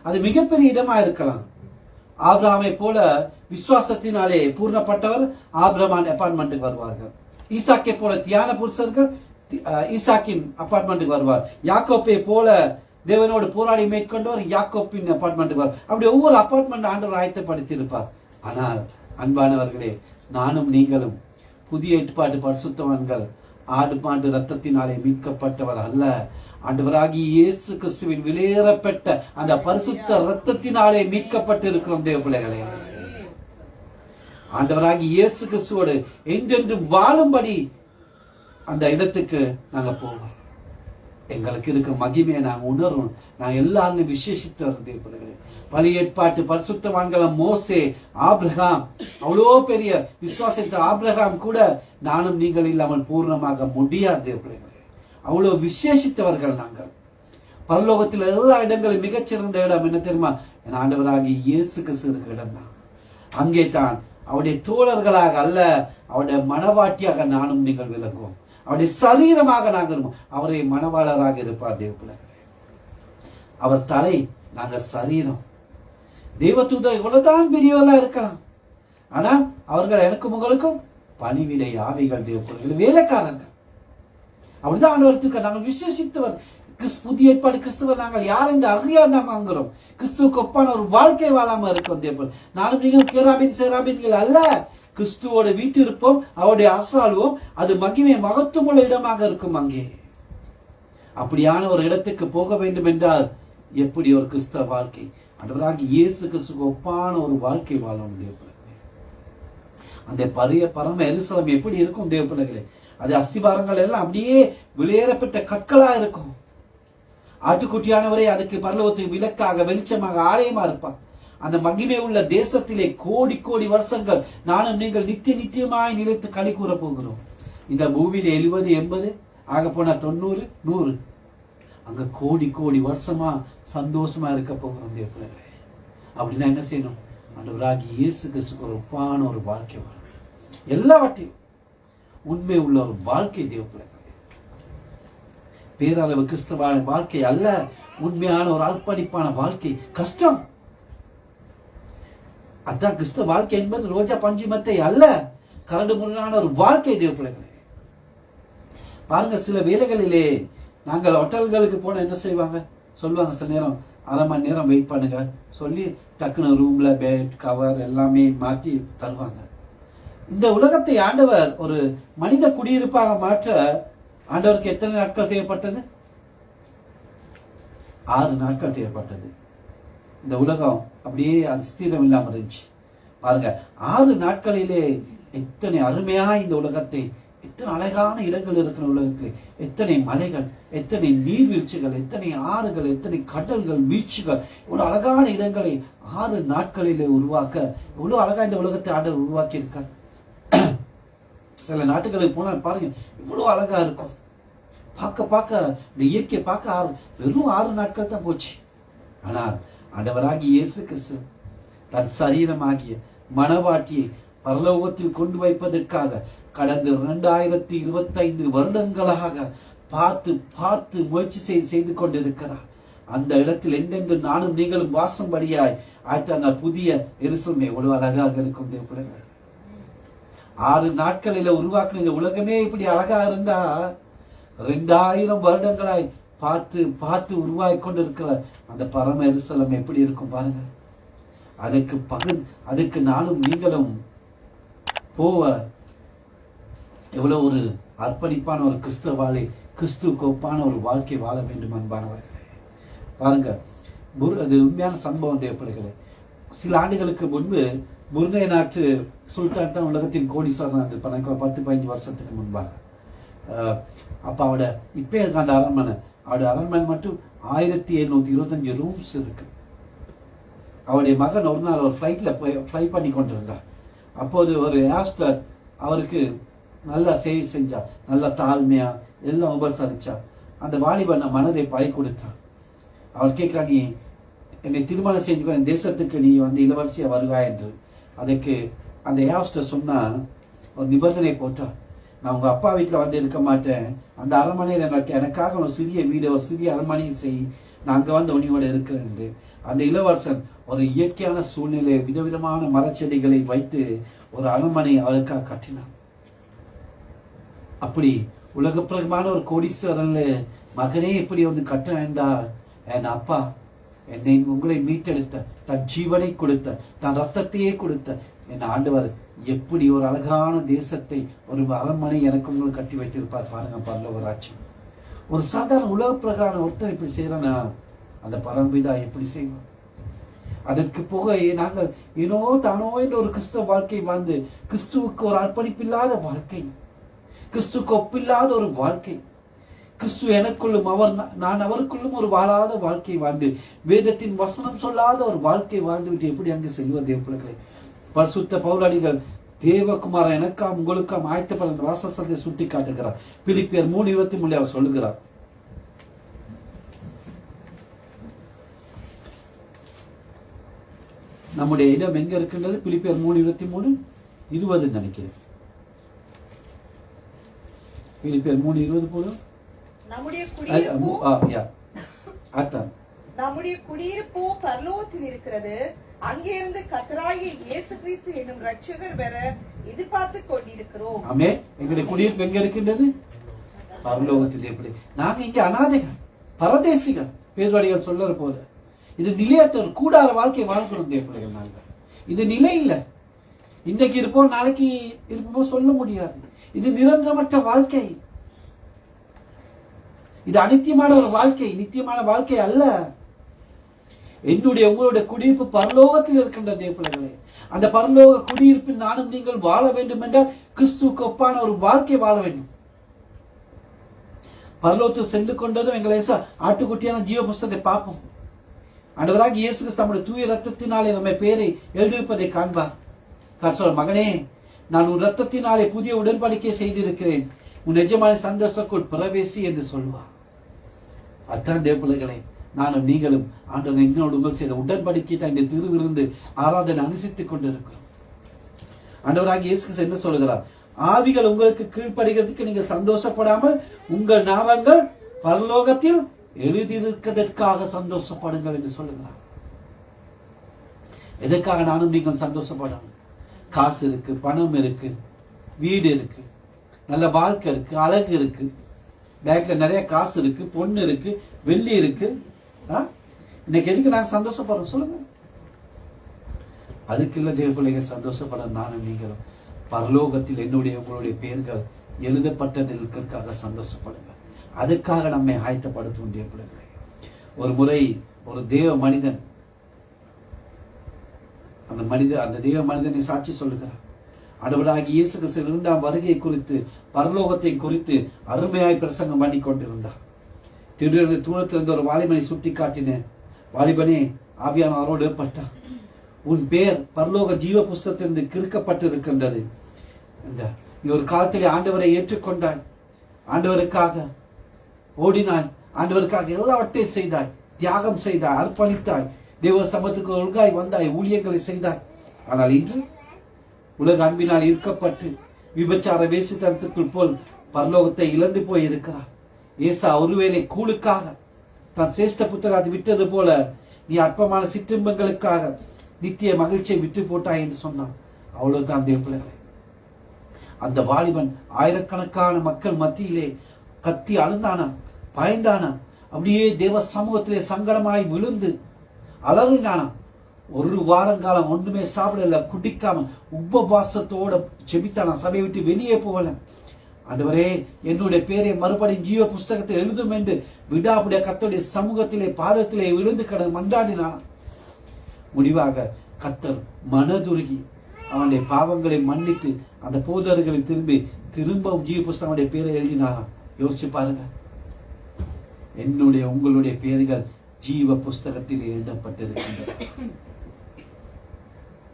Speaker 1: அது மிகப்பெரிய இடமா இருக்கலாம். ஆபிரகாமை போல விசுவாசத்தினாலே பூர்ணப்பட்டவர் ஆபிரகாம் அபார்ட்மெண்ட்டுக்கு வருவார்கள். ஈசாக்கை போல தியான புருஷர்கள் ஈசாக்கின் அபார்ட்மெண்ட்டுக்கு வருவார். யாக்கோப்பை போல தேவனோடு போராடி மேற்கொண்டவர் யாக்கோப்பின் அபார்ட்மெண்ட்டுக்கு வருவார். அப்படி ஒவ்வொரு அபார்ட்மெண்ட் ஆண்டவர் ஆயத்தப்படுத்தி இருப்பார். ஆனால் அன்பானவர்களே, நானும் நீங்களும் புதிய ஏற்பாட்டு பரிசுத்தவான்கள், ஆடு மாடு ரத்தத்தினாலே மீட்கப்பட்டவர் அல்ல. ஆண்டவராகிய இயேசு கிறிஸ்துவின் விலையேறப்பட்ட அந்த பரிசுத்த ரத்தத்தினாலே மீட்கப்பட்டு இருக்கிறோம். தேவ பிள்ளைகளே, ஆண்டவராகிய இயேசு கிறிஸ்துவோடு என்றென்றும் வாழும்படி அந்த இடத்துக்கு நாங்க போவோம். எங்களுக்கு இருக்க மகிமையை நாங்க உணர்வோம். நான் எல்லாரும் விசேஷித்தவர். தேவ பிள்ளைகளே, பழைய ஏற்பாட்டு பரிசுத்தவான்கள மோசே, ஆபிரகாம், அவ்வளோ பெரிய விசுவாசத்தை ஆபிரகாம் கூட நானும் நீங்கள் இல்லாமல் பூர்ணமாக முடியாது. தேவ பிள்ளைகளே, அவ்வளவு விசேஷித்தவர்கள் நாங்கள். பரலோகத்தில் எல்லா இடங்களும் மிகச்சிறந்த இடம் என்ன தெரியுமா? என் ஆண்டவராகிய இயேசு கிறிஸ்து இருக்கிற இடம் தான். அங்கே தான் அவருடைய தோழர்களாக அல்ல, அவருடைய மனவாட்டியாக நானும் நீங்கள் விளங்குவோம். அவருடைய சரீரமாக நாங்கள் அவரை மனவாளராக இருப்பார். தேவ பிள்ளைகளே, அவர் தலை, நாங்கள் சரீரம். தெய்வதூதர் இவ்வளவுதான் பெரியவர்களா இருக்கலாம், ஆனா அவர்கள் எனக்கும் உங்களுக்கும் பணிவிடை ஆவிகள். தேவ பிள்ளைகளே, வேலைக்காரர்கள். அப்படிதான் ஆண்டவருக்கு நாங்கள் விசேஷித்தவர். புதிய ஏற்பாடு கிறிஸ்துவர் நாங்கள் யார் என்று அறியாதாங்கிறோம். கிறிஸ்துவுக்கு ஒப்பான ஒரு வாழ்க்கை வாழாம இருக்கும். தேவ நானும் நீங்கள் கேராபின் சேராபின்கள் அல்ல, கிறிஸ்துவோட வீட்டு இருப்போம், அவருடைய அசால்வோம். அது மகிமை மகத்துவமுள்ள இடமாக இருக்கும். அங்கே அப்படியான ஒரு இடத்துக்கு போக வேண்டும் என்றால் எப்படி ஒரு கிறிஸ்தவ வாழ்க்கை, ஆண்டவராகிய இயேசு கிறிஸ்துவுக்கு ஒப்பான ஒரு வாழ்க்கை வாழ முடியும். அந்த பரம எருசலேம் எப்படி இருக்கும்? தேவ பிள்ளைகளே, அது அஸ்திபாரங்கள் எல்லாம் அப்படியே வெளியேறப்பட்ட கற்களா இருக்கும். ஆட்டுக்குட்டியானவரே அதுக்கு பரலோகத்துக்கு விளக்காக வெளிச்சமாக ஆலயமா இருப்பார். அந்த மகிமை உள்ள தேசத்திலே கோடி கோடி வருஷங்கள் நானும் நீங்கள் நித்தியமாய் நிலைத்து களி கூற போகிறோம். இந்த பூமியில 70, 80 ஆக போனா 90, 100 அங்க கோடி கோடி வருஷமா சந்தோஷமா இருக்க போகிறோம். தேவ பிள்ளைகளே, அப்படின்னா என்ன செய்யணும்? ஆண்டவராகிய இயேசு கிறிஸ்துவுக்கு ஒரு ஒப்பான ஒரு வாழ்க்கை வாழணும். எல்லாவற்றையும் உண்மை உள்ள ஒரு வாழ்க்கை. தேவ பிள்ளைகளே, பேரளவு கிறிஸ்தவ வாழ்க்கை அல்ல, உண்மையான ஒரு அர்ப்பணிப்பான வாழ்க்கை. கஷ்டம். அதான் கிறிஸ்தவ வாழ்க்கை என்பது ரோஜா பஞ்சுமத்தை அல்ல, கரடு முரணான ஒரு வாழ்க்கை. தேவ பிள்ளைகளே, பாருங்க, சில வேலைகளிலே நாங்கள் ஹோட்டல்களுக்கு போன என்ன செய்வாங்க? சொல்லுவாங்க, சில நேரம் 1/2 மணி நேரம் வெயிட் பண்ணுங்க சொல்லி டக்குனு ரூம்ல பெட் கவர் எல்லாமே மாற்றி தருவாங்க. இந்த உலகத்தை ஆண்டவர் ஒரு மனித குடியிருப்பாக மாற்ற ஆண்டவருக்கு எத்தனை நாட்கள் தேவைப்பட்டது? 6 நாட்கள் தேவைப்பட்டது. இந்த உலகம் அப்படியே அது ஸ்திரம் இல்லாம இருந்துச்சு. பாருங்க, 6 நாட்களிலே எத்தனை அருமையா இந்த உலகத்தை எத்தனை அழகான இடங்கள் இருக்கிற உலகத்தில், எத்தனை மலைகள், எத்தனை நீர்வீழ்ச்சிகள், எத்தனை ஆறுகள், எத்தனை கடல்கள், பீச்சுகள், இவ்வளவு அழகான இடங்களை 6 நாட்களிலே உருவாக்க இவ்வளவு அழகா இந்த உலகத்தை ஆண்டவர் உருவாக்கி இருக்கார். சில நாட்டுகளுக்கு போனால் பாருங்க, இவ்வளவு அழகா இருக்கும். பார்க்க இந்த இயற்கையை பார்க்க வெறும் 6 நாட்கள் தான் போச்சு. ஆனால் ஆண்டவராகிய இயேசு கிறிஸ்து தன் சரீரமாகிய மனவாட்டியை பரலோகத்தில் கொண்டு வைப்பதற்காக கடந்த 2025 வருடங்களாக பார்த்து முயற்சி செய்து கொண்டிருக்கிறார். அந்த இடத்தில் எந்தென்று நானும் நீங்களும் வாசம்படியாய் ஆய்த்த அந்த புதிய எருசலேம் எவ்வளவு அழகாக இருக்கும் தேவப்பிள்ளைகள். 6 நாட்களில உருவாக்கின இந்த உலகமே இப்படி அழகா இருந்தா 2000 வருடங்களாய் பார்த்து உருவாகி கொண்டிருக்கிற அந்த பரம எருசலேம் எப்படி இருக்கும் பாருங்க. அதுக்கு நானும் நீங்களும் போவ எவ்வளவு ஒரு அர்ப்பணிப்பான ஒரு கிறிஸ்துவுக்கு ஒப்பான ஒரு வாழ்க்கை வாழ வேண்டும் அன்பானவர்களே. பாருங்க, அது உண்மையான சம்பவம் தேவைப்படுகிறது. சில ஆண்டுகளுக்கு முன்பு புருனே நாட்டு சுல்தான் தான் உலகத்தின் கோடீஸ்வரன் 10-15 வருஷத்துக்கு முன்பாக. அப்ப அவட இப்ப இருக்க அந்த அரண்மனை, அவருடைய அரண்மனை மட்டும் 1725 ரூம்ஸ் இருக்கு. அவருடைய மகன் ஒரு நாள் ஒரு ஃபிளை பண்ணி கொண்டிருந்தார். அப்போது ஒரு ஏர்ஸ்டர் அவருக்கு நல்லா சேவை செஞ்சா, நல்ல தாழ்மையா எல்லாம் உபசரிச்சா. அந்த வாலிபன் மனதை பழி கொடுத்தான். அவர் கேட்கிறா, நீ என்னை திருமணம் செஞ்சு என் தேசத்துக்கு நீ இளவரசியா வருவாய் என்று. அதுக்கு அந்த ஏர்ஸ்டர் சொன்னா, ஒரு நிபந்தனை போட்டா, நான் உங்க அப்பா வீட்டுல இருக்க மாட்டேன், அந்த அரண்மனையில் எனக்காக ஒரு சிறிய வீடு, ஒரு சிறிய அரண்மனையை செய், நான் அங்க உனியோட இருக்கிறேன் என்று. அந்த இளவரசன் ஒரு இயற்கையான சூழ்நிலை, விதவிதமான மரச்செடிகளை வைத்து ஒரு அரண்மனை அவளுக்காக கட்டினான். அப்படி உலகப்பிரகமான ஒரு கோடீஸ்வரன்ல மகனே இப்படி கட்ட வேண்டாம். என் அப்பா உங்களை மீட்டெடுத்த, தன் ஜீவனை கொடுத்த, தன் ரத்தத்தையே கொடுத்த என் ஆண்டவர் எப்படி ஒரு அழகான தேசத்தை, ஒரு அரண்மனை எனக்கு உங்களுக்கு கட்டி வைத்திருப்பார் பாருங்க. பரலோக ராஜ்யம் ஒரு சாதாரண உலக பிரகாரம் ஒருத்தர் இப்படி செய்யறனா, அந்த பரம்பிதா எப்படி செய்வோம்? அதற்கு போக நாங்கள் ஏனோ தானோ என்ற ஒரு கிறிஸ்துவ வாழ்க்கை வாழ்ந்து, கிறிஸ்துவுக்கு ஒரு அர்ப்பணிப்பில்லாத வாழ்க்கை, கிறிஸ்துவுக்கு ஒப்பில்லாத ஒரு வாழ்க்கை, கிறிஸ்து எனக்குள்ளும் நான் அவருக்குள்ளும் ஒரு வாழாத வாழ்க்கை வாழ்ந்து, வேதத்தின் வசனம் சொல்லாத ஒரு வாழ்க்கை வாழ்ந்து விட்டு எப்படி அங்கு செல்வது தேவப்பிள்ளைகளே? பரிசுத்த பவுலடிகள் தேவகுமார எனக்காம் உங்களுக்காம் ஆயத்தப்பட வாசஸ்தலத்தை சுட்டி காட்டுகிறார். பிலிப்பியர் 3:23 அவர் சொல்லுகிறார். நம்முடைய இடம் எங்க இருக்கின்றது? பிலிப்பியர் 3:23-20 நினைக்கிறேன். பிலிப்பியர் 3:20 போதும்.
Speaker 3: நம்முடைய குடியிருப்பு பரலோகத்தில் இருக்கிறது, அங்கிருந்து கர்த்தராகிய இயேசு கிறிஸ்து என்னும் இரட்சகர் வர எதிர்பார்த்து கொண்டிருக்கிறோம்.
Speaker 1: ஆமென். எங்களுடைய குடியிருப்பு எங்க இருக்கின்றது? பரலோகத்தில். எப்படி? நாங்க இங்க அநாதைகள், பரதேசிகள். பேர்வாடிகள் சொல்றது போல இது நிலையற்ற கூடார வாழ்க்கை வாழ்க்கணும் தேவப்பிள்ளைகள். நாங்க இது நிலை இல்லை. இன்றைக்கு இருப்போம், நாளைக்கு இருப்போம் சொல்ல முடியாது. இது நிரந்தரமற்ற வாழ்க்கை. இது அனித்தியமான ஒரு வாழ்க்கை, நித்தியமான வாழ்க்கை அல்ல. என்னுடைய உங்களுடைய குடியிருப்பு பரலோகத்தில் இருக்கின்ற தேவப்பிள்ளைகளே, அந்த பரலோக குடியிருப்பில் நானும் நீங்கள் வாழ வேண்டும் என்றால் கிறிஸ்துவுக்கு ஒப்பான ஒரு வாழ்க்கை வாழ வேண்டும். பரலோகத்தில் சென்று கொண்டதும் எங்களை ஆட்டுக்குட்டியான ஜீவ புஸ்தகத்தை பார்ப்போம். ஆண்டவராகிய இயேசு கிறிஸ்து தம்முடைய தூய ரத்தத்தினாலே நம்ம பேரை எழுதியிருப்பதை காண்பார். கர்த்தர், மகனே, நான் உன் ரத்தத்தினாலே புதிய உடன்படிக்கை செய்திருக்கிறேன், உன் எஜமான சந்தோஷக்குள் பிரவேசி என்று சொல்வார். அத்தான் தேவப்பிள்ளைகளே, நானும் நீங்களும் ஆண்டவர் என்னோடு உங்கள் செய்த உடன்படிக்கை தான் இந்த திருவிருந்து ஆராதனை அனுசரித்துக் கொண்டிருக்கிறோம். ஆண்டவராகிய இயேசு கிறிஸ்து என்ன சொல்லுகிறார்? ஆவிகள் உங்களுக்கு கீழ்ப்படுகிறதுக்கு நீங்கள் சந்தோஷப்படாமல் உங்கள் நாமங்கள் பரலோகத்தில் எழுதியிருக்கிறதற்காக சந்தோஷப்படுங்கள் என்று சொல்லுகிறார். எதற்காக நானும் நீங்கள் சந்தோஷப்படணும்? காசு இருக்கு, பணம் இருக்கு, வீடு இருக்கு, நல்ல வாழ்க்கை இருக்கு, அழகு இருக்கு, பேங்க்ல நிறைய காசு இருக்கு, பொண்ணு இருக்கு, வெள்ளி இருக்கு. இன்னைக்கு எதுக்கு நாங்க சந்தோஷப்படுறோம் சொல்லுங்க? அதுக்கு இல்ல தேவப்பிள்ளைகள் சந்தோஷப்பட நானும் நீங்களும் பரலோகத்தில் என்னுடைய உங்களுடைய பெயர்கள் எழுதப்பட்டதற்காக சந்தோஷப்படுங்க. அதுக்காக நம்மை ஆயத்தப்படுத்தும் தேவப்பிள்ளைகளே. ஒரு முறை ஒரு தேவ மனிதன் அந்த தேவ மனிதனை சாட்சி சொல்லுகிறார். ஆண்டவராகிய இயேசு கிறிஸ்து 2ஆம் வருகை குறித்து, பரலோகத்தை குறித்து அருமையாய் பிரசங்கம் பண்ணி கொண்டிருந்தார். திடீரென்று தூரத்திலிருந்து ஒரு வாலிபனை சுட்டி காட்டின. வாலிபனே, ஆவியானவரோடு ஏற்பட்டான். உன் பேர் பரலோக ஜீவ புஸ்தகத்திலிருந்து கிறுக்கப்பட்டு இருக்கின்றது. நீ ஒரு காலத்திலே ஆண்டவரை ஏற்றுக்கொண்டாய், ஆண்டவருக்காக ஓடினாய், ஆண்டவருக்காக எல்லாவற்றையும் செய்தாய், தியாகம் செய்தாய், அர்ப்பணித்தாய், தேவ சமத்துக்கு ஒழுங்காய் வந்தாய், ஊழியங்களை செய்தாய். ஆனால் இன்று உலக அன்பினால் ஈர்க்கப்பட்டு விபச்சார வேசித்தனத்துக்குள் போல் பரலோகத்தை இழந்து போய் இருக்கிறார். ஏசா ஒருவேளை கூழுக்காக தன் சிரேஷ்ட புத்தகத்தை விட்டது போல நீ அற்பமான சிற்றின்பங்களுக்காக நித்திய மகிழ்ச்சியை விட்டு போட்டாய் என்று சொன்னான். அவ்வளவுதான் தேவ பிள்ளைகளே. அந்த வாலிபன் ஆயிரக்கணக்கான மக்கள் மத்தியிலே கத்தி அழுந்தானா, பயந்தானா, அப்படியே தேவ சமூகத்திலே சங்கடமாய் விழுந்து அலறினானா. ஒரு வாரங்காலம் ஒன்றுமே சாப்பிடல, குடிக்காம உபவாசத்தோட செபித்தானா. சபையை விட்டு வெளியே போகல. ஆண்டவரே, என்னுடைய பேரை மறுபடியும் ஜீவ புஸ்தகத்தை எழுதும் என்று விடாபுடைய கர்த்தருடைய சமூகத்திலே பாதத்திலே விழுந்து மன்றாடினான். முடிவாக கர்த்தர் மனதுருகி அவனுடைய பாவங்களை மன்னித்து அந்த போதர்களை திரும்பவும் ஜீவ புஸ்தகனுடைய பேரை எழுதினாராம். யோசிச்சு பாருங்க, என்னுடைய உங்களுடைய பேர்கள் ஜீவ புஸ்தகத்தில் எழுதப்பட்டிருக்கின்றன.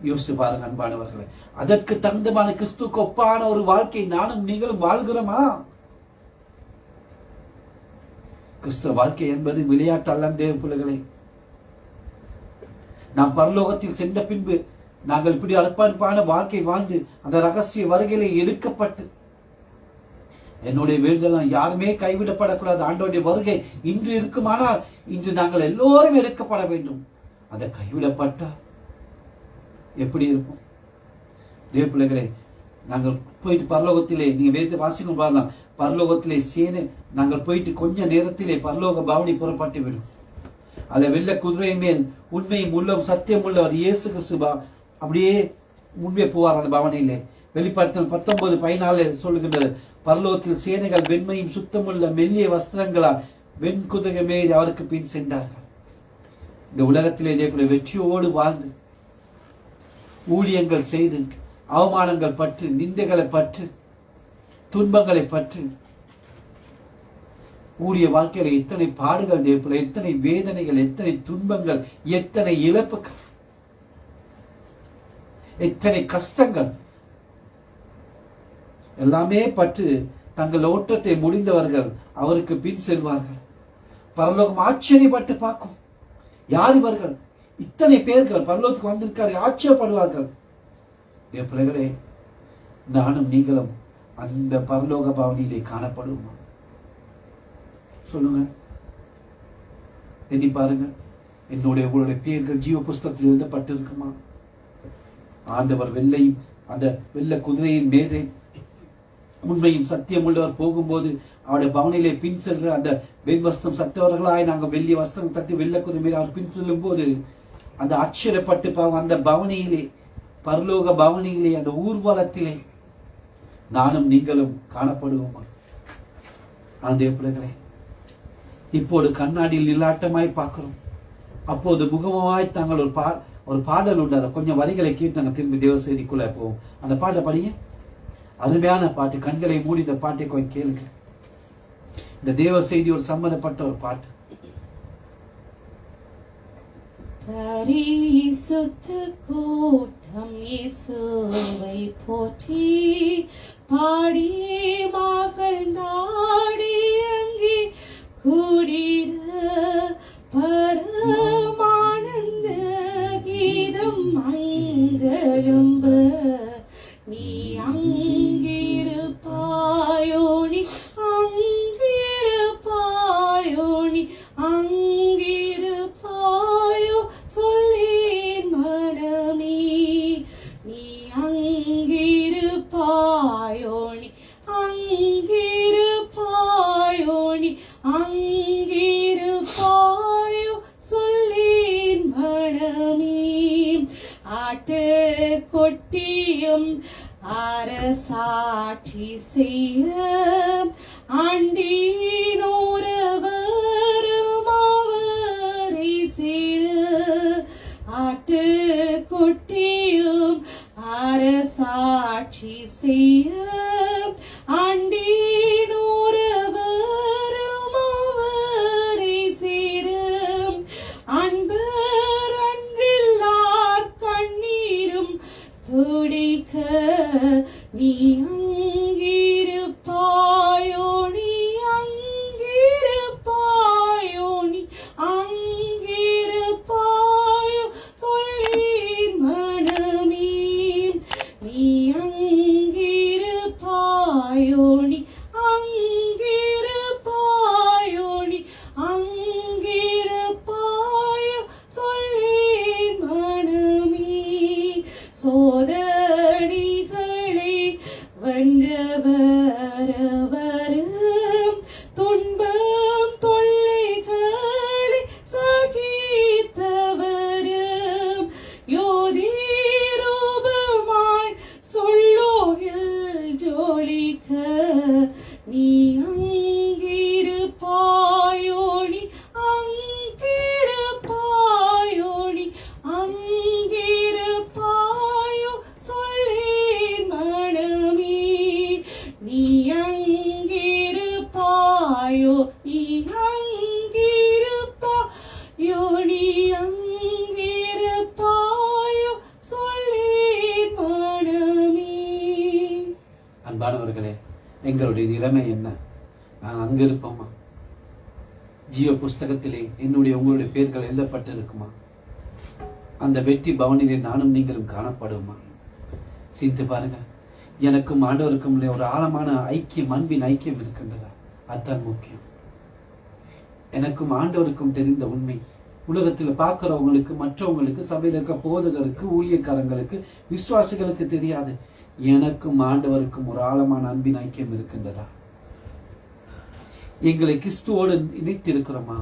Speaker 1: யோசிச்சு பாருங்க அன்பானவர்களே. அதற்கு தகுந்தமான கிறிஸ்துக்கு ஒப்பான ஒரு வாழ்க்கை நானும் நீங்களும் வாழ்கிறோமா? கிறிஸ்துவ வாழ்க்கை என்பது விளையாட்டு அல்ல தேவ பிள்ளைகளே. நாம் பரலோகத்தில் சென்ற பின்பு நாங்கள் இப்படி அர்ப்பணிப்பான வாழ்க்கை வாழ்ந்து அந்த ரகசிய வருகையிலே எடுக்கப்பட்டு, என்னுடைய வேண்டுதல் யாருமே கைவிடப்படக்கூடாது. ஆண்டவருடைய வருகை இன்று இருக்குமானால் இன்று நாங்கள் எல்லோரும் எடுக்கப்பட வேண்டும். அதை கைவிடப்பட்டா எப்படி இருக்கும்? தேவ பிள்ளைகளே, நாங்கள் போயிட்டு பரலோகத்திலே, நீங்க வேத வாசிக்கும் பாருங்க, பரலோகத்திலே சேனை நாங்கள் போயிட்டு கொஞ்ச நேரத்திலே பரலோக பவனி புறப்பட்டு விடும். அந்த வெள்ள குதிரை மேல் உண்மையும் உள்ளம் சத்தியம் உள்ளவர் இயேசு கிறிஸ்து அப்படியே முன்பே போவார் அந்த பவனிலே. வெளிப்படுத்தல் 19:14 சொல்லுகின்றது, பரலோகத்தில் சேனைகள் வெண்மையும் சுத்தமுள்ள மெல்லிய வஸ்திரங்களால் வெண் குதிரை மேல் அவருக்கு பின் சென்றார்கள். இந்த உலகத்திலே இதே வெற்றியோடு வாழ்ந்து ஊழியங்கள் செய்து அவமானங்கள் பற்று, நிந்தைகளை பற்று, துன்பங்களை பற்று, ஊழிய வாழ்க்கையில எத்தனை பாடுகள் தேவ, எத்தனை வேதனைகள், எத்தனை துன்பங்கள், எத்தனை இழப்புகள், எத்தனை கஷ்டங்கள் எல்லாமே பற்று தங்கள் ஓட்டத்தை முடிந்தவர்கள் அவருக்கு பின் செல்வார்கள். பரலோகம் ஆச்சரியப்பட்டு பார்க்கும், யார் இவர்கள், இத்தனை பேர்கள் பரலோகத்துக்கு வந்திருக்காரு, ஆச்சரியப்படுவார்கள். தேவ பிள்ளைகளே, நானும் நீங்களும் அந்த பரலோக பவனியிலே காணப்படுவோமா? சொல்லுங்க, எண்ணி பாருங்க. என்னுடைய உங்களுடைய பேர்கள் ஜீவ புஸ்தகத்தில் எழுதப்பட்டிருக்குமா? ஆண்டவர் வெள்ளையும் அந்த வெள்ள குதிரையின் மேலே உண்மையும் சத்தியம் உள்ளவர் போகும்போது அவருடைய பவனிலே பின் செல்ற அந்த வெண் வஸ்திரம் சத்தவர்களாய் நாங்கள் வெள்ளி வஸ்திரம் தட்டி வெள்ள குதிரை மேலே அவர் பின் செல்லும் போது அந்த ஆச்சரியப்பட்டு அந்த பவனியிலே, பரலோக பவனியிலே, அந்த ஊர்வலத்திலே நானும் நீங்களும் காணப்படுவோமா? அந்த பிள்ளைகளே, இப்போது கண்ணாடியில் நிலாட்டமாய் பார்க்கிறோம், அப்போது முகமாய் தாங்கள் ஒரு பாடல் உண்டு. அதை கொஞ்சம் வரிகளை கேட்டு நாங்கள் திரும்பி தேவ செய்திக்குள்ள போவோம். அந்த பாட்டை படிங்க, அருமையான பாட்டு. கண்களை மூடி இந்த பாட்டை கொஞ்சம் கேளுங்க. இந்த தேவ செய்தியோடு சம்பந்தப்பட்ட ஒரு பாட்டு.
Speaker 2: பரிசுத்த கூட்டம் இயேசுவை போற்றி பாடி மகள் நாடி அங்கே கூடிட பரமானந்த கீதம் மங்களம்ப நீ அங்கிருப்பாயோ, நீ அங்கிருப்பாயோ, நீ அங்கிருப்பாயோ சொல்லேன் மனமே, நீ அங்கிருப்பாயோ, நீ அங்கிருப்பாயோ, நீ அங்கிருப்பாயோ சொல்லேன் மனமே. ஆட்டு கொட்டியும் அரசாட்சி செய்ய ஆண்டினோரவரும் அவரை சேர, ஆட்டு குட்டியும் அரசாட்சி நீ அங்கிருப்பாயோ, நீ அங்கிருப்பாயோ, நீ அங்கிருப்பாயோ சொல்லேன் மனமே. நீ அங்கிருப்பாயோ, நீ அங்கிருப்பாயோ, நீ அங்கிருப்பாயோ சொல்லேன் மனமே. சோதனைகளை வென்றவரவரும், துன்பம் தொல்லைகளை சகித்தவரும், யோதிரூபமாய் சொல்லோகில் ஜோலிக்க நீ அங்கிருப்பாயோ, நீ அங்கிருப்பாயோ, நீ அங்கிருப்பாயோ சொல்லேன் மனமே. நீ அங்கிருப்பாயோ, நீ அங்கிருப்பாயோ, நீ அங்கிருப்பாயோ சொல்லேன் மனமே.
Speaker 1: அன்பானவர்களே, எங்களுடைய நிலைமை என்ன? நான் அங்க இருப்போமா? ஜீவ புஸ்தகத்திலே என்னுடைய உங்களுடைய பேர்கள் எழுதப்பட்டு இருக்குமா? அந்த வெற்றி பவனிலே நானும் நீங்களும் காணப்படுமா? சிந்தித்து பாருங்க. எனக்கும் ஆண்டவருக்கும் ஒரு ஆழமான ஐக்கியம், அன்பின் ஐக்கியம் இருக்கின்றதா? அதுதான் முக்கியம். எனக்கும் ஆண்டவருக்கும் தெரிந்த உண்மை உலகத்தில் பார்க்கிறவங்களுக்கு, மற்றவங்களுக்கு, சபையில் இருக்க போதகருக்கு, ஊழியக்காரங்களுக்கு, விசுவாசிகளுக்கு தெரியாது. எனக்கும் ஆண்டவருக்கும் ஒரு ஆழமான அன்பின் ஐக்கியம் இருக்கின்றதா? எங்களை கிறிஸ்துவோடு இணைத்திருக்கிறோமா?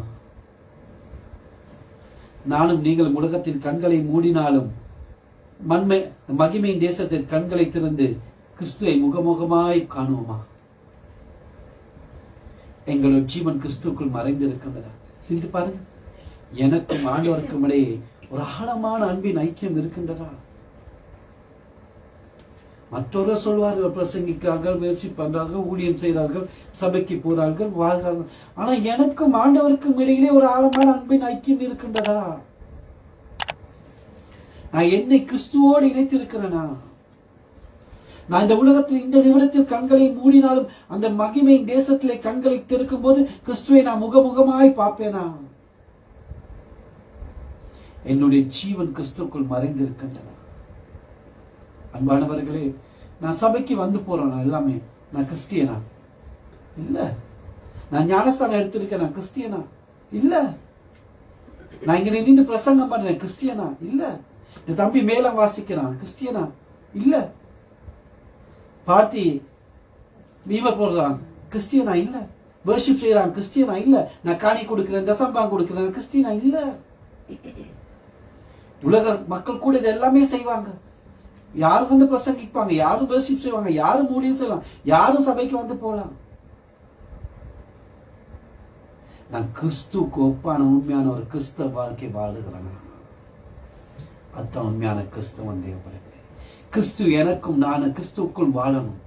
Speaker 1: நானும் நீங்கள் உலகத்தின் கண்களை மூடினாலும் மகிமையின் தேசத்தின் கண்களை திறந்து கிறிஸ்துவை முகமுகமாய் காணுவோமா? எங்களுடைய ஜீவன் கிறிஸ்துக்குள் மறைந்திருக்கின்றதா? சிந்தித்து பாருங்க. எனக்கும் ஆண்டவருக்கும் இடையே ஒரு ஆழமான அன்பின் ஐக்கியம் இருக்கின்றதா? மற்றொரு சொல்வார்கள், பிரசங்கிக்கிறார்கள், முயற்சி பண்றார்கள், ஊழியம் செய்கிறார்கள், சபைக்கு போறார்கள், வாழ்கிறார்கள். ஆனா எனக்கும் ஆண்டவருக்கும் இடையிலே ஒரு ஆழமான அன்பின் ஐக்கியம் இருக்கின்றதா? நான் என்னை கிறிஸ்துவோடு இணைத்திருக்கிறேனா? நான் இந்த உலகத்தில் இந்த நிமிடத்தில் கண்களை மூடினாலும் அந்த மகிமையின் தேசத்திலே கண்களை திறக்கும் போது கிறிஸ்துவை நான் முகமுகமாய் பார்ப்பேனா? என்னுடைய ஜீவன் கிறிஸ்துக்குள் மறைந்திருக்கின்றன. அன்பானவர்களே, நான் சபைக்கு வந்து போறேன், நான் எல்லாமே நான் கிறிஸ்டியனா இல்ல. நான் ஞானஸ்தானம் எடுத்திருக்கேன், நான் கிறிஸ்டியனா இல்ல. நான் இங்க நின்று பிரசங்கம் பண்றேன், கிறிஸ்டியனா இல்ல. இந்த தம்பி மேலம் வாசிக்கிறான், கிறிஸ்டியனா இல்ல. பார்த்தி வீவ போடுறான், கிறிஸ்டியனா இல்ல. வர்ஷிப் செய்யறான், கிறிஸ்டியனா இல்ல. நான் காணி கொடுக்கிறேன், தசம்பாங்க கொடுக்கிறேன், கிறிஸ்டியனா இல்ல. உலக மக்கள் கூட இது எல்லாமே செய்வாங்க. யாரும் வந்து பிரசங்கிப்பாங்க, யாரும் வர்ஷிப் செய்வாங்க, யாரும் ஊழியம் செய்வாங்க, யாரும் சபைக்கு வந்து போலாம். நான் கிறிஸ்துக்கு ஒப்பான உண்மையான ஒரு கிறிஸ்தவ வாழ்க்கை வாழுகிறேன். அதுதான் உண்மையான கிறிஸ்தவன் தேவப்படவில்லை. கிறிஸ்து எனக்கும் நான் கிறிஸ்துக்குள் வாழணும்.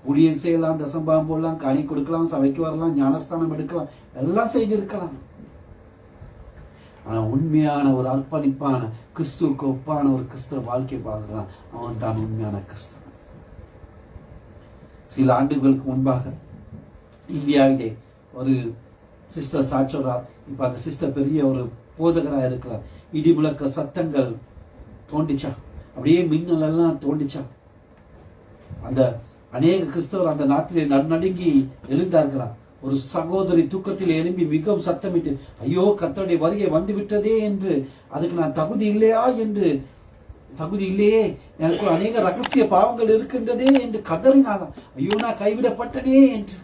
Speaker 1: ஊழியம் செய்யலாம், தசம்பாகம் போடலாம், காணி கொடுக்கலாம், சபைக்கு வரலாம், ஞானஸ்தானம் எடுக்கலாம், எல்லாம் செய்திருக்கலாம். ஆனா உண்மையான ஒரு அர்ப்பணிப்பான கிறிஸ்துவுக்கு ஒப்பான ஒரு கிறிஸ்தவ வாழ்க்கை வாழ்கிறான், அவன் தான் உண்மையான கிறிஸ்தவன். சில ஆண்டுகளுக்கு முன்பாக இந்தியாவிலே ஒரு சிஸ்டர் சாட்சோரா, இப்ப அந்த சிஸ்டர் பெரிய ஒரு போதகராக இருக்கிறார். இடி முழக்க சத்தங்கள் தோண்டிச்சா, அப்படியே மின்னல் எல்லாம் தோண்டிச்சா. அந்த அநேக கிறிஸ்தவர் அந்த நாட்டிலே நடுநடுங்கி எழுந்தார்களா. ஒரு சகோதரி தூக்கத்தில் எழும்பி மிகவும் சத்தமிட்டு, ஐயோ கர்த்தருடைய வருகை வந்து விட்டதே என்று, அதுக்கு நான் தகுதி இல்லையா என்று, தகுதி இல்லையே, எனக்கு அநேக ரகசிய பாவங்கள் இருக்கின்றதே என்று கதறினாலாம். ஐயோ நான் கைவிடப்பட்டனே என்று.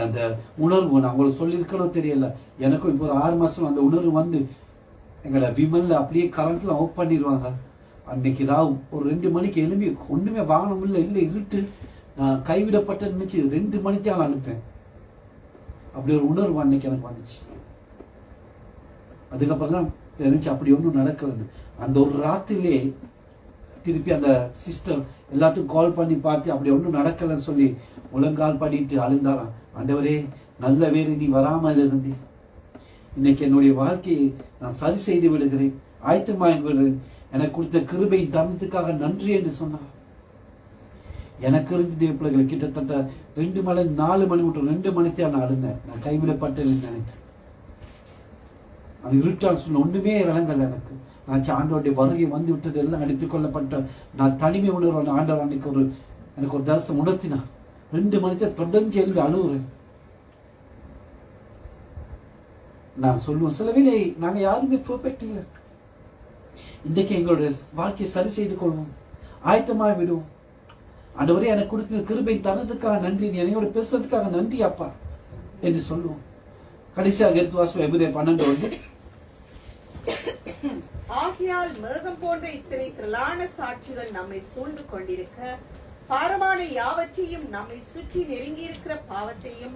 Speaker 1: அந்த உணர்வு நான் உங்களுக்கு சொல்லியிருக்கணும் தெரியல, எனக்கும் இப்போ ஒரு 6 மாசம் அந்த உணர்வு வந்து எங்களை விமல்ல அப்படியே கரண்ட்ல ஆஃப் பண்ணிடுவாங்க. அன்னைக்கு ராவு ஒரு 2 மணிக்கு எழும்பி ஒண்ணுமே வாகனம் இல்லை, இருட்டு, நான் கைவிடப்பட்ட நினைச்சு 2 மணிக்கு நான் அனுப்பேன். அப்படி ஒரு உணர்வு அன்னைக்கு எனக்கு வந்துச்சு. அதுக்கப்புறம் தான் நினைச்சு அப்படி ஒன்றும் நடக்கிறது. அந்த ஒரு ராத்திரிலே திருப்பி அந்த சிஸ்டர் எல்லாத்துக்கும் கால் பண்ணி பார்த்து அப்படி ஒன்றும் நடக்கலன்னு சொல்லி முழங்கால் பண்ணிட்டு அழுந்தாராம். ஆண்டவரே நல்ல வேறு நீ வராமல் இருந்து இன்னைக்கு என்னுடைய வாழ்க்கையை நான் சரி செய்து விடுகிறேன். ஆயத்தமாக எனக்கு கொடுத்த கிருபையின் தருணத்துக்காக நன்றி என்று சொன்னார். எனக்கு இருந்து தேவ பிள்ளைகளை கிட்டத்தட்ட 2 மணி 4 மணி மட்டும் 2 மணித்தான் நான் அழுந்தேன். நான் கைவிடப்பட்டேன் நினைத்தேன். அது இருட்டால் சொன்ன ஒன்றுமே விளங்கல எனக்கு. நான் ஆண்டவருடைய வருகை வந்து விட்டது, எல்லாம் அடித்துக் கொள்ளப்பட்ட நான் தனிமை உணர்வு ஆண்டவர் அன்னைக்கு எனக்கு ஒரு தரிசனம் உணர்த்தினார். 2 மணித்தை தொடர்ந்து எழுதி அழுகுறேன். நான் சொல்லுவோம், சிலவேளை நாங்க யாருமே பெர்ஃபெக்ட் இல்லை. இன்றைக்கு எங்களுடைய வாழ்க்கையை சரி செய்து கொள்வோம், ஆயத்தமாக விடுவோம். ஆண்டவரே எனக்கு கொடுத்த கிருபை தரதுக்காக நன்றி, நீ என்னோட பேசுறதுக்காக நன்றி அப்பா என்று சொல்லுவோம். கடைசியாக எடுத்து வாசுவோம் எபிரேயர் 12.
Speaker 3: ஆகையால் மேகம் போன்ற இத்தனை திரளான சாட்சிகள் நம்மை சூழ்ந்து கொண்டிருக்க, பாரமான யாவற்றையும் நம்மை சுற்றி நெருங்கி இருக்கிற பாவத்தையும்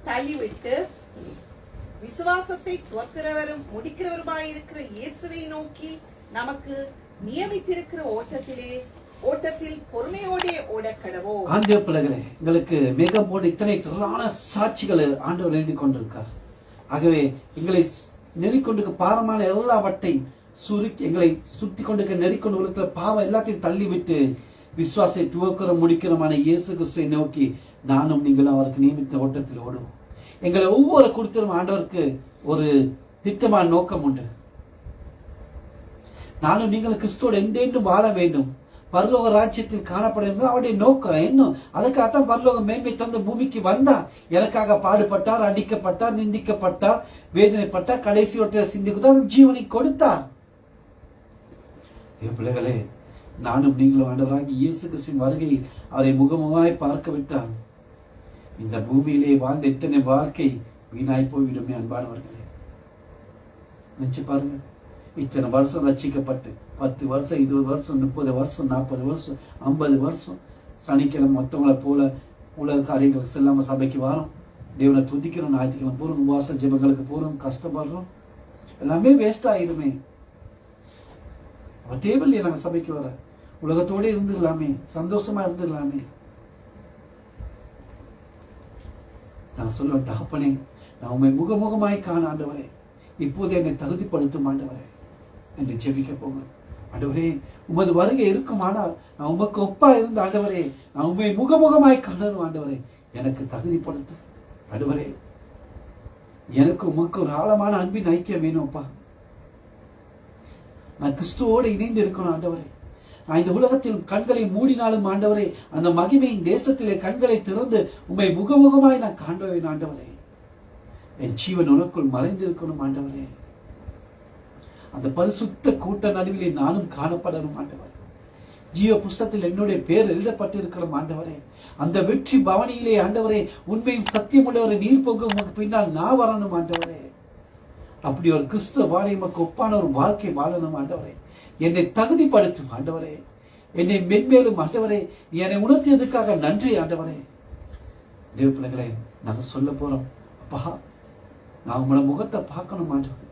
Speaker 3: தள்ளிவிட்டு விசுவாசத்தை துவக்கிறவரும் முடிக்கிறவருமாயிருக்கிற இயேசுவை நோக்கி நமக்கு நியமித்திருக்கிற ஓட்டத்தில் பொறுமையோடே ஓடக்கடவோம்.
Speaker 1: ஆண்டவர் பிள்ளைகளே, எங்களுக்கு மேகம் போன்ற இத்தனை திரளான சாட்சிகளை ஆண்டவர் எழுதி கொண்டிருக்கார். ஆகவே எங்களை நெறிக்கொண்டு பாரமான எல்லாவற்றையும் சுருக்கி எங்களை சுத்தி கொண்டு நெறிக்கொண்டு இருக்கிற பாவம் எல்லாத்தையும் தள்ளிவிட்டு விசுவாசத்தை துவக்கிற முடிக்கிறமான இயேசு கிறிஸ்துவை நோக்கி நானும் நீங்களும் அவருக்கு நியமித்த ஓட்டத்தில் ஓடுவோம். எங்களை ஒவ்வொரு கொடுத்தரும் ஆண்டவருக்கு ஒரு திட்டமான நோக்கம் உண்டு. நானும் நீங்களும் கிறிஸ்துவோடு என்றென்றும் வாழ வேண்டும், பரலோக ராஜ்யத்தில் காணப்பட அவருடைய நோக்கம் என்ன. அதுக்காகத்தான் பரலோக மேன்மை தந்த பூமிக்கு வந்தார். எனக்காக பாடுபட்டார், அடிக்கப்பட்டார், நிந்திக்கப்பட்டார், வேதனைப்பட்டார், கடைசி ஒற்றை சிந்திக்குதான் ஜீவனை கொடுத்தார். பிள்ளைகளே, நானும் நீங்களும் ஆண்டவராகி இயேசு கிறிஸ்துவின் வருகையில் அவரை முகமுகமாய் பார்க்க விட்டார். இந்த பூமியிலே வாழ்ந்த எத்தனை வாழ்க்கை வீணாய் போய்விடுமே அன்பானவர்களே. நினைச்சு பாருங்க, இத்தனை வருஷம் ரட்சிக்கப்பட்டு 10 வருஷம் 20 வருஷம் 30 வருஷம் 40 வருஷம் 50 வருஷம் சனிக்கிழமை மொத்தவங்களை போல உலக காரியங்களுக்கு செல்லாம சபைக்கு வரோம், தேவனை துதிக்கிறோம், ஞாயிற்றுக்கிழமை போறோம், உபவாச ஜெபங்களுக்கு போறோம், கஷ்டப்படுறோம், எல்லாமே வேஸ்ட் ஆயிருமே. அவ தேவையில்லையே நாங்க சபைக்கு வர, உலகத்தோட இருந்துடலாமே, சந்தோஷமா இருந்துடலாமே. நான் சொல்லுவேன், தகப்பனே நான் உண்மை முகமுகமாய் காண ஆண்டவரே, இப்போது என்னை தகுதிப்படுத்தும் ஆண்டவரே என்று ஜெபிக்க போகிறேன். ஆண்டவரே உமது வருகை இருக்குமானால் நான் உமக்கு ஒப்பா இருந்த ஆண்டவரே, நான் உண்மை முகமுகமாய் காணணும் ஆண்டவரே, எனக்கு தகுதிப்படுத்து ஆண்டவரே. எனக்கு உமக்கு ஒரு ஆழமான அன்பின் ஐக்கியம் வேணும்ப்பா. நான் கிறிஸ்துவோடு இணைந்து இருக்கணும் ஆண்டவரே. நான் இந்த உலகத்தில் கண்களை மூடினாலும் ஆண்டவரே, அந்த மகிமையின் தேசத்திலே கண்களை திறந்து உம்மை முகமுகமாய் நான் காண்பவேன் ஆண்டவரே. என் ஜீவன் உனக்குள் மறைந்திருக்கணும் ஆண்டவரே. அந்த பரிசுத்த கூட்ட நடுவிலே நானும் காணப்படணும் ஆண்டவரே. ஜீவ புஸ்தகத்தில் என்னுடைய பேர் எழுதப்பட்டிருக்கிறோம் ஆண்டவரே. அந்த வெற்றி பவனியிலே ஆண்டவரே, உண்மையும் சத்தியம் உள்ளவரை நீர் போக உமக்கு பின்னால் நான் வரணும் ஆண்டவரே. அப்படி ஒரு கிறிஸ்துவ வாழை உமக்கு ஒப்பான ஒரு வாழ்க்கை வாழணும் ஆண்டவரே. என்னை தகுதிப்படுத்தும் ஆண்டவரே, என்னை மென்மேலும் ஆண்டவரே, என்னை உணர்த்தியதுக்காக நன்றி ஆண்டவரே. தேவ பிள்ளைகளே, நாங்க சொல்ல போறோம், அப்பா நான் உங்களோட முகத்தை பார்க்கணும் ஆண்டவரே,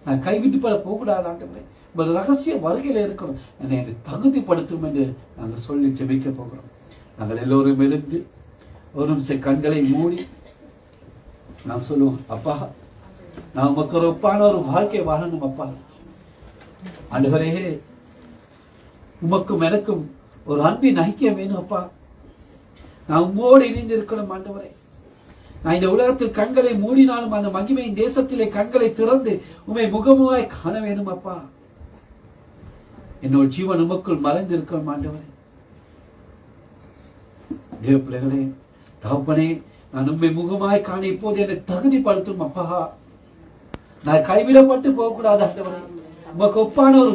Speaker 1: நான் கைவிட்டு போகக்கூடாது ஆண்டவரே, உங்களோட ரகசிய வருகையில இருக்கணும், என்னை தகுதிப்படுத்தும் என்று நாங்கள் சொல்லி ஜெபிக்க போகிறோம். நாங்கள் எல்லோரும் எழுந்து ஒரு நிமிஷம் கண்களை மூடி நான் சொல்லுவோம், அப்பா நான் உமக்கு ஒரு ஒப்பான ஒரு வாழ்க்கை வாழணும் அப்பா. ஆண்டவரே உமக்கும் எனக்கும் ஒரு அன்பின் ஐக்கியம் வேணும் அப்பா. நான் உம்மோடு இணைந்து இருக்கணும் ஆண்டவரே. நான் இந்த உலகத்தில் கண்களை மூடினாலும் அந்த மகிமையின் தேசத்திலே கண்களை திறந்து உம்மை முகமுகாய் காண வேணும் அப்பா. என்னோட ஜீவன் உமக்குள் மறைந்து இருக்கணும் ஆண்டவரே. தேவ பிள்ளைகளே, தகப்பனே நான் உம்மை முகமாய் காண இப்போது என்னை தகுதிப்படுத்தும் அப்பா. நான் கைவிடப்பட்டு போகக்கூடாது ஆண்டவரே. உமக்கு ஒப்பான ஒரு